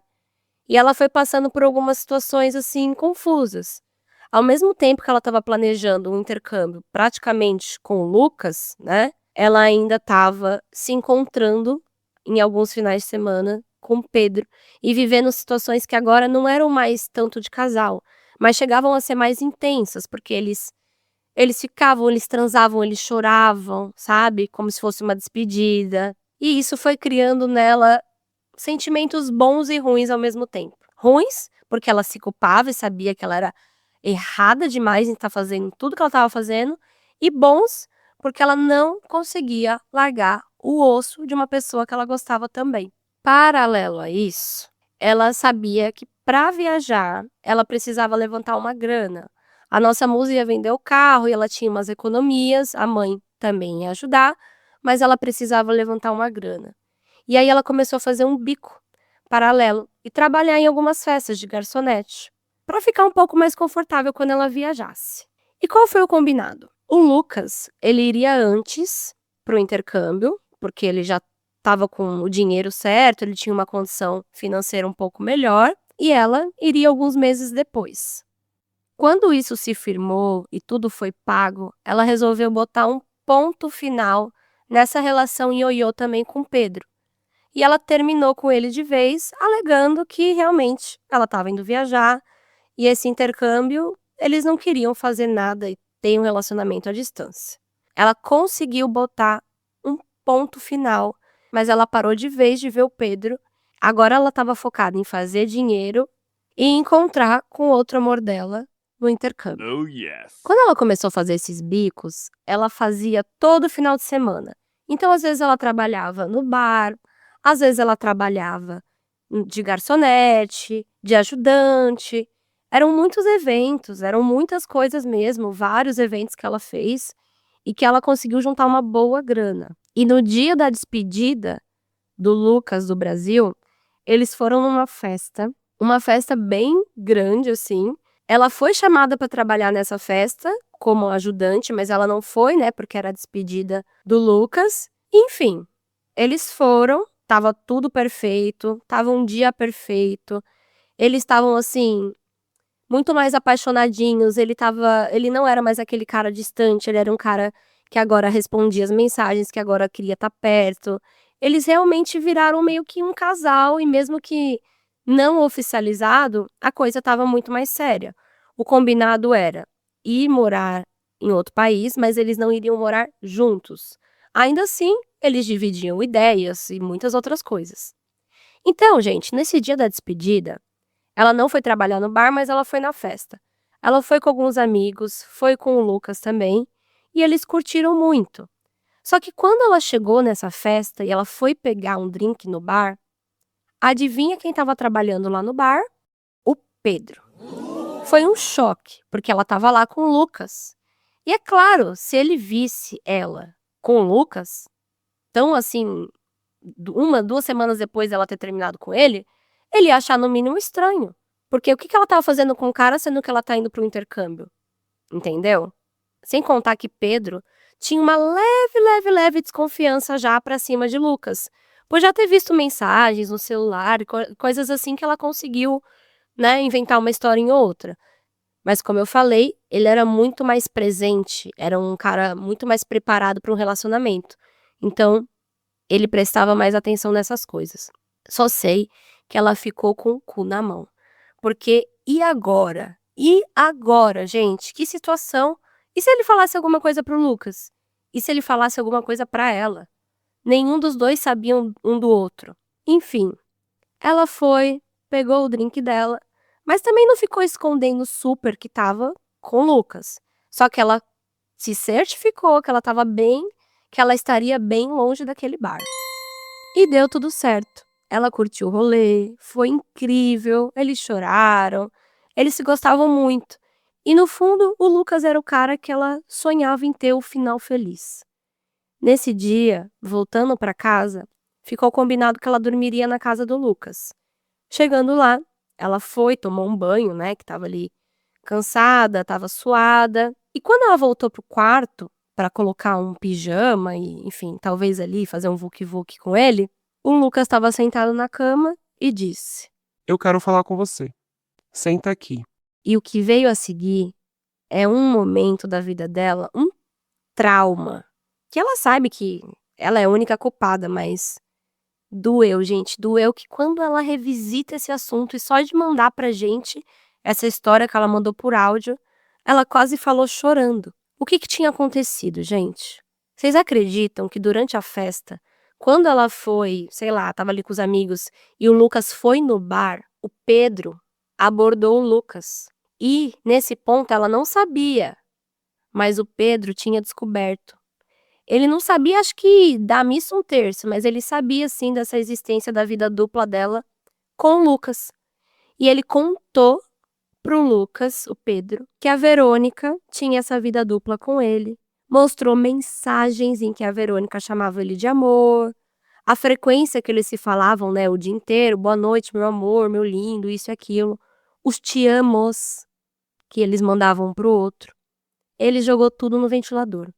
E ela foi passando por algumas situações assim confusas. Ao mesmo tempo que ela estava planejando um intercâmbio praticamente com o Lucas, né? Ela ainda estava se encontrando em alguns finais de semana com o Pedro e vivendo situações que agora não eram mais tanto de casal, mas chegavam a ser mais intensas, porque eles ficavam, eles transavam, eles choravam, sabe? Como se fosse uma despedida. E isso foi criando nela sentimentos bons e ruins ao mesmo tempo. Ruins, porque ela se culpava e sabia que ela era errada demais em estar fazendo tudo que ela estava fazendo. E bons, porque ela não conseguia largar o osso de uma pessoa que ela gostava também. Paralelo a isso, ela sabia que para viajar, ela precisava levantar uma grana. A nossa musa ia vender o carro e ela tinha umas economias, a mãe também ia ajudar, mas ela precisava levantar uma grana. E aí ela começou a fazer um bico paralelo e trabalhar em algumas festas de garçonete, para ficar um pouco mais confortável quando ela viajasse. E qual foi o combinado? O Lucas, ele iria antes para o intercâmbio, porque ele já estava com o dinheiro certo, ele tinha uma condição financeira um pouco melhor, e ela iria alguns meses depois. Quando isso se firmou e tudo foi pago, ela resolveu botar um ponto final nessa relação ioiô também com Pedro. E ela terminou com ele de vez, alegando que realmente ela estava indo viajar e esse intercâmbio, eles não queriam fazer nada e ter um relacionamento à distância. Ela conseguiu botar um ponto final, mas ela parou de vez de ver o Pedro. Agora ela estava focada em fazer dinheiro e encontrar com outro amor dela no intercâmbio. Oh, yes. Quando ela começou a fazer esses bicos, ela fazia todo final de semana. Então, às vezes, ela trabalhava no bar, às vezes, ela trabalhava de garçonete, de ajudante. Eram muitos eventos, eram muitas coisas mesmo, vários eventos que ela fez e que ela conseguiu juntar uma boa grana. E no dia da despedida do Lucas do Brasil, eles foram numa festa, uma festa bem grande, assim. Ela foi chamada para trabalhar nessa festa como ajudante, mas ela não foi, né, porque era a despedida do Lucas. Ele eles foram, tava tudo perfeito, tava um dia perfeito. Eles estavam, assim, muito mais apaixonadinhos, ele não era mais aquele cara distante, ele era um cara que agora respondia as mensagens, que agora queria estar perto. Eles realmente viraram meio que um casal e mesmo que não oficializado, a coisa estava muito mais séria. O combinado era ir morar em outro país, mas eles não iriam morar juntos. Ainda assim, eles dividiam ideias e muitas outras coisas. Então, gente, nesse dia da despedida, ela não foi trabalhar no bar, mas ela foi na festa. Ela foi com alguns amigos, foi com o Lucas também, e eles curtiram muito. Só que quando ela chegou nessa festa e ela foi pegar um drink no bar, adivinha quem estava trabalhando lá no bar? O Pedro. Foi um choque, porque ela estava lá com o Lucas. E é claro, se ele visse ela com o Lucas, tão assim, 2 semanas depois dela ter terminado com ele ia achar no mínimo estranho. Porque o que ela estava fazendo com o cara, sendo que ela está indo para o intercâmbio? Entendeu? Sem contar que Pedro tinha uma leve desconfiança já pra cima de Lucas, por já ter visto mensagens no celular, coisas assim que ela conseguiu, né, inventar uma historinha ou outra. Mas como eu falei, ele era muito mais presente, era um cara muito mais preparado para um relacionamento. Então, ele prestava mais atenção nessas coisas. Só sei que ela ficou com o cu na mão. Porque e agora? E agora, gente? Que situação? E se ele falasse alguma coisa pro Lucas? E se ele falasse alguma coisa pra ela? Nenhum dos dois sabiam um do outro. Enfim, ela foi, pegou o drink dela, mas também não ficou escondendo super que tava com o Lucas. Só que ela se certificou que ela tava bem, que ela estaria bem longe daquele bar. E deu tudo certo. Ela curtiu o rolê, foi incrível, eles choraram, eles se gostavam muito. E no fundo, o Lucas era o cara que ela sonhava em ter o final feliz. Nesse dia, voltando para casa, ficou combinado que ela dormiria na casa do Lucas. Chegando lá, ela foi, tomou um banho, né, que tava ali cansada, estava suada. E quando ela voltou pro quarto para colocar um pijama e, enfim, talvez ali fazer um vuki-vuki com ele, o Lucas estava sentado na cama e disse: Eu quero falar com você. Senta aqui. E o que veio a seguir é um momento da vida dela, um trauma, que ela sabe que ela é a única culpada, mas doeu, gente, doeu que quando ela revisita esse assunto e só de mandar pra gente essa história que ela mandou por áudio, ela quase falou chorando. O que tinha acontecido, gente? Vocês acreditam que durante a festa, quando ela foi, sei lá, tava ali com os amigos e o Lucas foi no bar, o Pedro abordou o Lucas. E, nesse ponto, ela não sabia, mas o Pedro tinha descoberto. Ele não sabia, acho que da missa 1/3, mas ele sabia sim dessa existência da vida dupla dela com o Lucas. E ele contou pro Lucas, o Pedro, que a Verônica tinha essa vida dupla com ele. Mostrou mensagens em que a Verônica chamava ele de amor, a frequência que eles se falavam, né, o dia inteiro, boa noite, meu amor, meu lindo, isso e aquilo, os te amos que eles mandavam um pro outro. Ele jogou tudo no ventilador.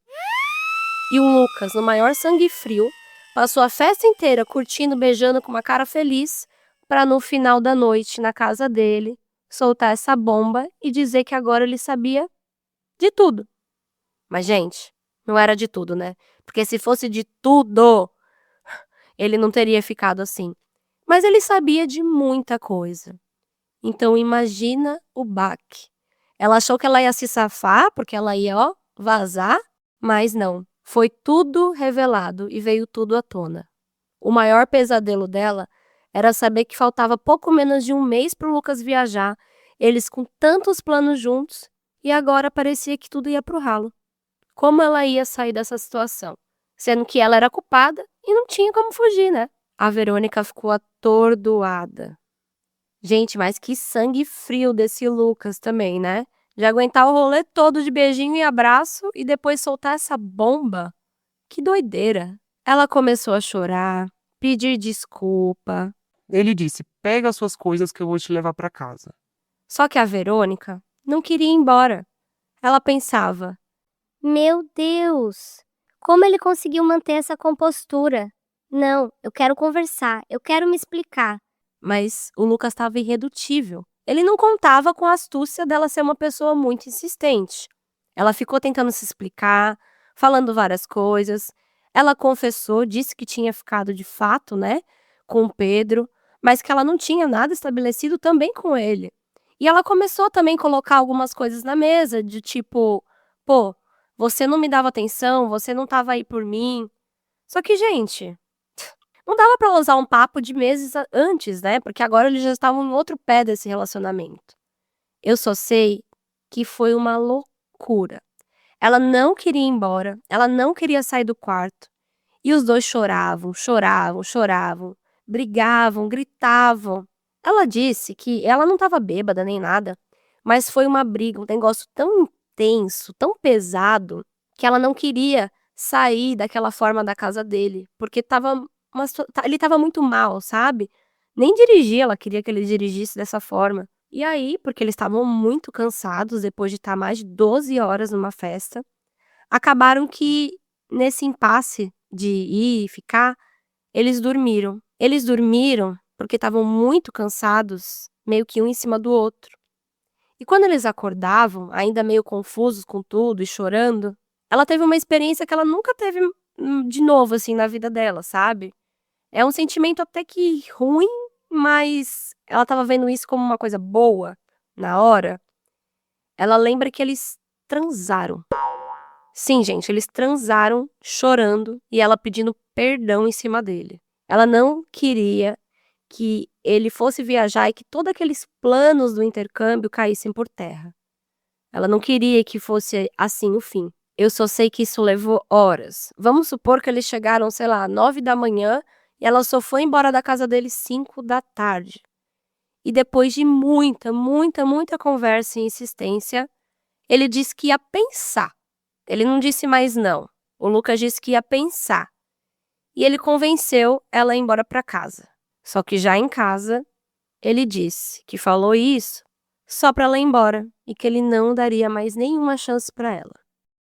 E o Lucas, no maior sangue frio, passou a festa inteira curtindo, beijando com uma cara feliz, para no final da noite, na casa dele, soltar essa bomba e dizer que agora ele sabia de tudo. Mas, gente, não era de tudo, né? Porque se fosse de tudo, ele não teria ficado assim. Mas ele sabia de muita coisa. Então, imagina o baque. Ela achou que ela ia se safar, porque ela ia, ó, vazar, mas não. Foi tudo revelado e veio tudo à tona. O maior pesadelo dela era saber que faltava pouco menos de 1 mês para o Lucas viajar, eles com tantos planos juntos, e agora parecia que tudo ia pro ralo. Como ela ia sair dessa situação? Sendo que ela era culpada e não tinha como fugir, né? A Verônica ficou atordoada. Gente, mas que sangue frio desse Lucas também, né? De aguentar o rolê todo de beijinho e abraço e depois soltar essa bomba. Que doideira. Ela começou a chorar, pedir desculpa. Ele disse: pega as suas coisas que eu vou te levar para casa. Só que a Verônica não queria ir embora. Ela pensava: Meu Deus! Como ele conseguiu manter essa compostura? Não, eu quero conversar, eu quero me explicar. mas o Lucas estava irredutível. Ele não contava com a astúcia dela ser uma pessoa muito insistente. Ela ficou tentando se explicar, falando várias coisas. Ela confessou, disse que tinha ficado de fato, né, com o Pedro, mas que ela não tinha nada estabelecido também com ele. E ela começou também a colocar algumas coisas na mesa, de tipo, pô, você não me dava atenção, você não estava aí por mim. Só que, gente, não dava pra ela usar um papo de meses antes, né? Porque agora eles já estavam em outro pé desse relacionamento. Eu só sei que foi uma loucura. Ela não queria ir embora, ela não queria sair do quarto. E os dois choravam, choravam, choravam, brigavam, gritavam. Ela disse que ela não estava bêbada nem nada, mas foi uma briga, um negócio tão intenso, tão pesado, que ela não queria sair daquela forma da casa dele, porque ele estava muito mal, sabe? Nem dirigir, ela queria que ele dirigisse dessa forma. E aí, porque eles estavam muito cansados depois de estar mais de 12 horas numa festa, acabaram que, nesse impasse de ir e ficar, eles dormiram. Eles dormiram porque estavam muito cansados, meio que um em cima do outro. E quando eles acordavam, ainda meio confusos com tudo e chorando, ela teve uma experiência que ela nunca teve de novo, assim, na vida dela, sabe? É um sentimento até que ruim, mas ela estava vendo isso como uma coisa boa na hora. Ela lembra que eles transaram. Sim, gente, eles transaram chorando e ela pedindo perdão em cima dele. Ela não queria que ele fosse viajar e que todos aqueles planos do intercâmbio caíssem por terra. Ela não queria que fosse assim o fim. Eu só sei que isso levou horas. Vamos supor que eles chegaram, sei lá, 9 da manhã e ela só foi embora da casa dele 5 da tarde. E depois de muita, muita, muita conversa e insistência, ele disse que ia pensar. Ele não disse mais não. O Lucas disse que ia pensar. E ele convenceu ela a ir embora para casa. Só que já em casa, ele disse que falou isso só para ela ir embora e que ele não daria mais nenhuma chance para ela.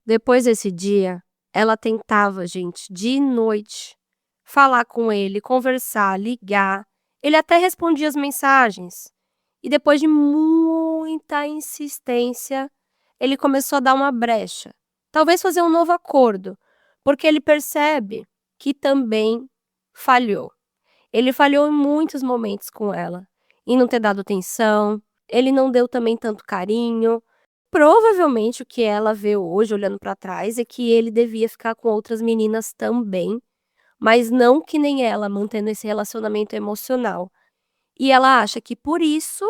Depois desse dia, ela tentava, gente, de noite, falar com ele, conversar, ligar. Ele até respondia as mensagens. E depois de muita insistência, ele começou a dar uma brecha. Talvez fazer um novo acordo, porque ele percebe que também falhou. Ele falhou em muitos momentos com ela, em não ter dado atenção, ele não deu também tanto carinho. Provavelmente o que ela vê hoje, olhando para trás, é que ele devia ficar com outras meninas também, mas não que nem ela, mantendo esse relacionamento emocional. E ela acha que por isso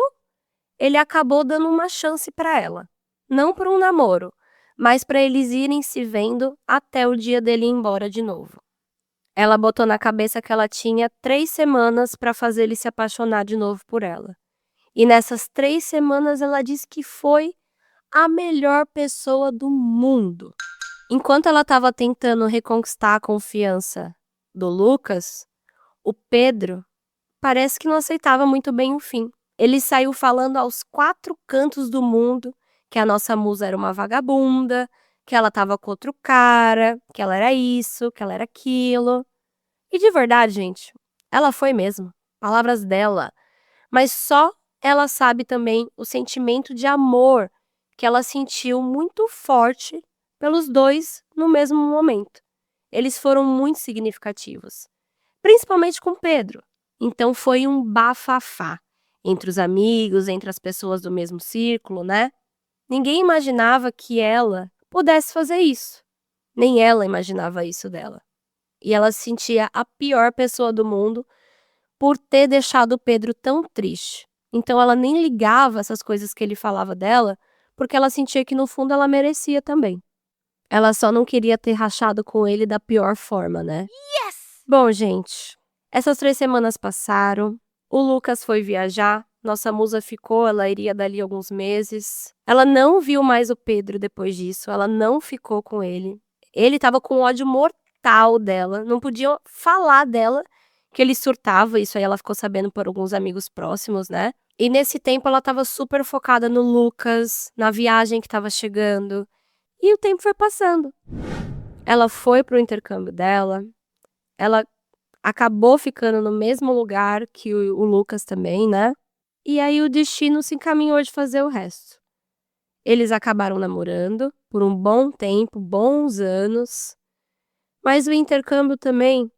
ele acabou dando uma chance para ela. Não por um namoro, mas para eles irem se vendo até o dia dele ir embora de novo. Ela botou na cabeça que ela tinha 3 semanas para fazer ele se apaixonar de novo por ela. E nessas 3 semanas ela disse que foi a melhor pessoa do mundo. Enquanto ela estava tentando reconquistar a confiança do Lucas, o Pedro parece que não aceitava muito bem o fim. Ele saiu falando aos 4 cantos do mundo que a nossa musa era uma vagabunda, que ela estava com outro cara, que ela era isso, que ela era aquilo. E de verdade, gente, ela foi mesmo. Palavras dela. Mas só ela sabe também o sentimento de amor que ela sentiu muito forte pelos dois no mesmo momento. Eles foram muito significativos, principalmente com Pedro. Então foi um bafafá entre os amigos, entre as pessoas do mesmo círculo, né? Ninguém imaginava que ela pudesse fazer isso. Nem ela imaginava isso dela. E ela se sentia a pior pessoa do mundo por ter deixado o Pedro tão triste. Então ela nem ligava essas coisas que ele falava dela, porque ela sentia que no fundo ela merecia também. Ela só não queria ter rachado com ele da pior forma, né? Bom, gente, essas 3 semanas passaram, o Lucas foi viajar, nossa musa ficou, ela iria dali alguns meses. Ela não viu mais o Pedro depois disso, ela não ficou com ele. Ele estava com ódio mortal dela, não podia falar dela, que ele surtava, isso aí ela ficou sabendo por alguns amigos próximos, né? E nesse tempo ela estava super focada no Lucas, na viagem que estava chegando. E o tempo foi passando. Ela foi pro intercâmbio dela, ela acabou ficando no mesmo lugar que o Lucas também, né? E aí o destino se encaminhou de fazer o resto. Eles acabaram namorando por um bom tempo, bons anos. Mas o intercâmbio também,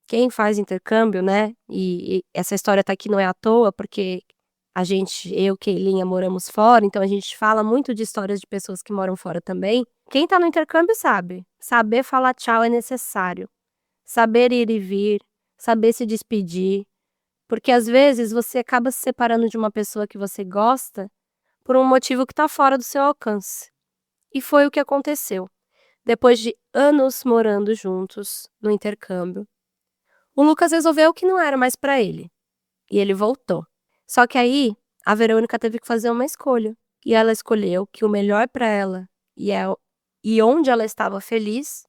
quem faz intercâmbio, né? E essa história tá aqui não é à toa, porque eu, Keilinha, moramos fora, então a gente fala muito de histórias de pessoas que moram fora também. Quem tá no intercâmbio sabe. Saber falar tchau é necessário. Saber ir e vir, saber se despedir. Porque às vezes você acaba se separando de uma pessoa que você gosta por um motivo que tá fora do seu alcance. E foi o que aconteceu. Depois de anos morando juntos, no intercâmbio, o Lucas resolveu que não era mais pra ele. E ele voltou. Só que aí, a Verônica teve que fazer uma escolha. E ela escolheu que o melhor pra ela e onde ela estava feliz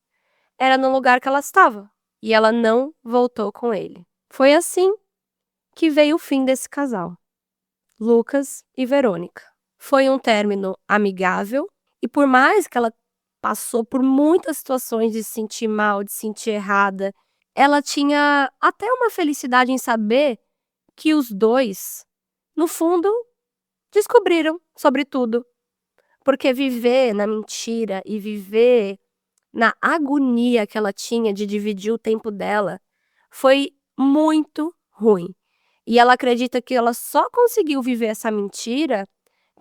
era no lugar que ela estava. E ela não voltou com ele. Foi assim que veio o fim desse casal. Lucas e Verônica. Foi um término amigável e por mais que ela passou por muitas situações de se sentir mal, de se sentir errada, ela tinha até uma felicidade em saber que os dois, no fundo, descobriram sobre tudo. Porque viver na mentira e viver na agonia que ela tinha de dividir o tempo dela foi muito ruim. E ela acredita que ela só conseguiu viver essa mentira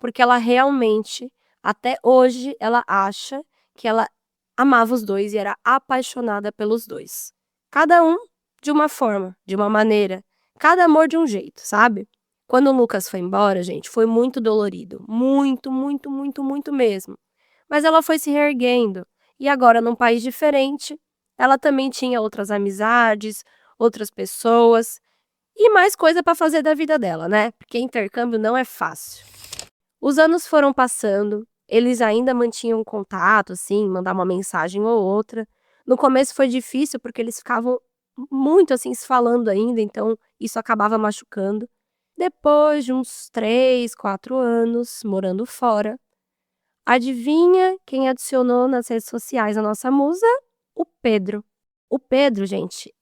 porque ela realmente, até hoje, ela acha que ela amava os dois e era apaixonada pelos dois. Cada um de uma forma, de uma maneira. Cada amor de um jeito, sabe? Quando o Lucas foi embora, gente, foi muito dolorido. Muito, muito, muito, muito mesmo. Mas ela foi se reerguendo. E agora, num país diferente, ela também tinha outras amizades, outras pessoas e mais coisa para fazer da vida dela, né? Porque intercâmbio não é fácil. Os anos foram passando, eles ainda mantinham contato, assim, mandar uma mensagem ou outra. No começo foi difícil porque eles ficavam muito assim se falando ainda, então isso acabava machucando. Depois de uns 3, 4 anos morando fora, adivinha quem adicionou nas redes sociais a nossa musa? O Pedro. O Pedro, gente,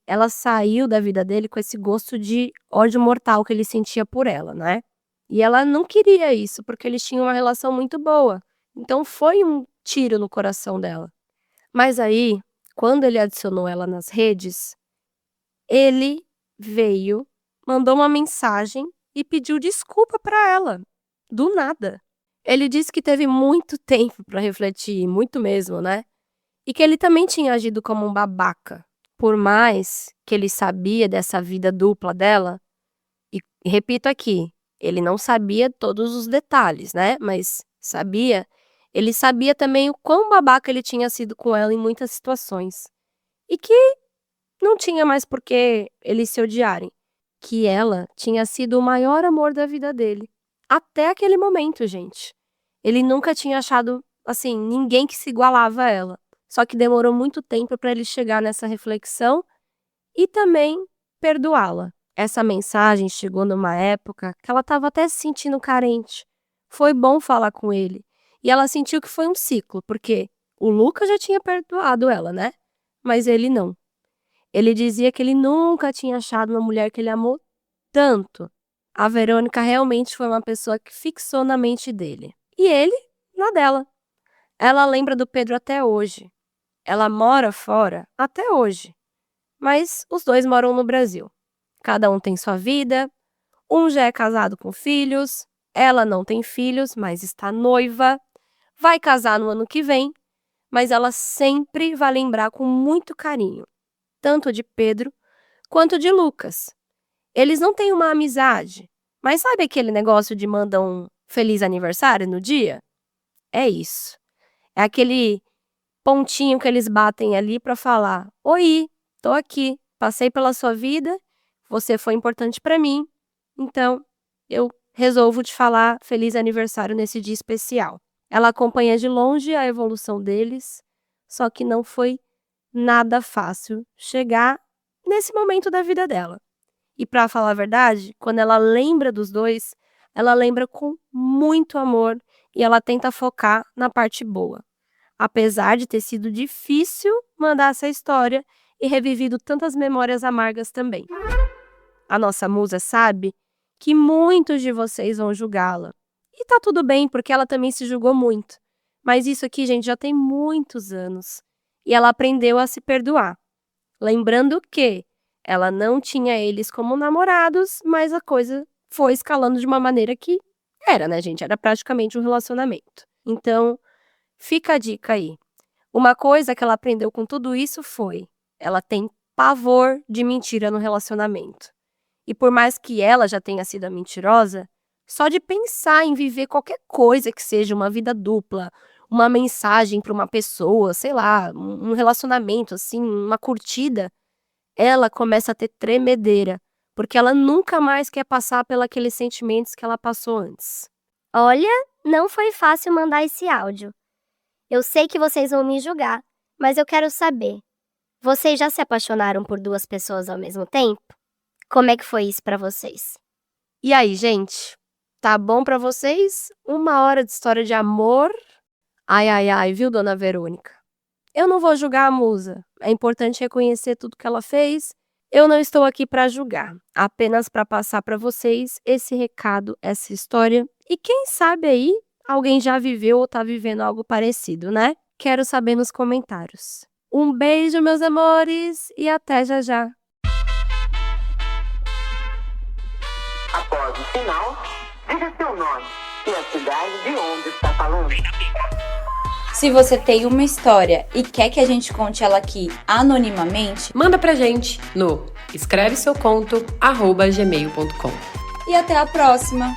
ela saiu da vida dele com esse gosto de ódio mortal que ele sentia por ela, né? E ela não queria isso, porque eles tinham uma relação muito boa. Então foi um tiro no coração dela. Mas aí, quando ele adicionou ela nas redes, ele veio, mandou uma mensagem e pediu desculpa pra ela. Do nada. Ele disse que teve muito tempo pra refletir, muito mesmo, né? E que ele também tinha agido como um babaca. Por mais que ele sabia dessa vida dupla dela, e repito aqui, ele não sabia todos os detalhes, né? Mas sabia, Ele sabia também o quão babaca ele tinha sido com ela em muitas situações. E que não tinha mais por que eles se odiarem. Que ela tinha sido o maior amor da vida dele. Até aquele momento, gente. Ele nunca tinha achado, assim, ninguém que se igualava a ela. Só que demorou muito tempo para ele chegar nessa reflexão e também perdoá-la. Essa mensagem chegou numa época que ela estava até se sentindo carente. Foi bom falar com ele. E ela sentiu que foi um ciclo, porque o Lucas já tinha perdoado ela, né? Mas ele não. Ele dizia que ele nunca tinha achado uma mulher que ele amou tanto. A Verônica realmente foi uma pessoa que fixou na mente dele. E ele, na dela. Ela lembra do Pedro até hoje. Ela mora fora até hoje. Mas os dois moram no Brasil. Cada um tem sua vida. Um já é casado com filhos. Ela não tem filhos, mas está noiva. Vai casar no ano que vem. Mas ela sempre vai lembrar com muito carinho. Tanto de Pedro quanto de Lucas. Eles não têm uma amizade. Mas sabe aquele negócio de mandar um feliz aniversário no dia? É isso. É aquele pontinho que eles batem ali para falar: oi, tô aqui, passei pela sua vida, você foi importante para mim, então eu resolvo te falar feliz aniversário nesse dia especial. Ela acompanha de longe a evolução deles, só que não foi nada fácil chegar nesse momento da vida dela. E para falar a verdade, quando ela lembra dos dois, ela lembra com muito amor e ela tenta focar na parte boa. Apesar de ter sido difícil mandar essa história e revivido tantas memórias amargas também. A nossa musa sabe que muitos de vocês vão julgá-la. E tá tudo bem, porque ela também se julgou muito. Mas isso aqui, gente, já tem muitos anos. E ela aprendeu a se perdoar. Lembrando que ela não tinha eles como namorados, mas a coisa foi escalando de uma maneira que era, né, gente? Era praticamente um relacionamento. Então, fica a dica aí. Uma coisa que ela aprendeu com tudo isso foi: ela tem pavor de mentira no relacionamento. E por mais que ela já tenha sido a mentirosa, só de pensar em viver qualquer coisa que seja uma vida dupla, uma mensagem para uma pessoa, sei lá, um relacionamento, assim, uma curtida, ela começa a ter tremedeira, porque ela nunca mais quer passar pelos sentimentos que ela passou antes. Olha, não foi fácil mandar esse áudio. Eu sei que vocês vão me julgar, mas eu quero saber. Vocês já se apaixonaram por duas pessoas ao mesmo tempo? Como é que foi isso pra vocês? E aí, gente? Tá bom pra vocês? 1 hora de história de amor? Ai, ai, ai, viu, dona Verônica? Eu não vou julgar a musa. É importante reconhecer tudo que ela fez. Eu não estou aqui pra julgar, apenas pra passar pra vocês esse recado, essa história. E quem sabe aí, alguém já viveu ou tá vivendo algo parecido, né? Quero saber nos comentários. Um beijo, meus amores, e até já já. Após o sinal, diga seu nome e a cidade de onde está falando. Se você tem uma história e quer que a gente conte ela aqui anonimamente, manda pra gente no escreveseuconto@gmail.com. e até a próxima!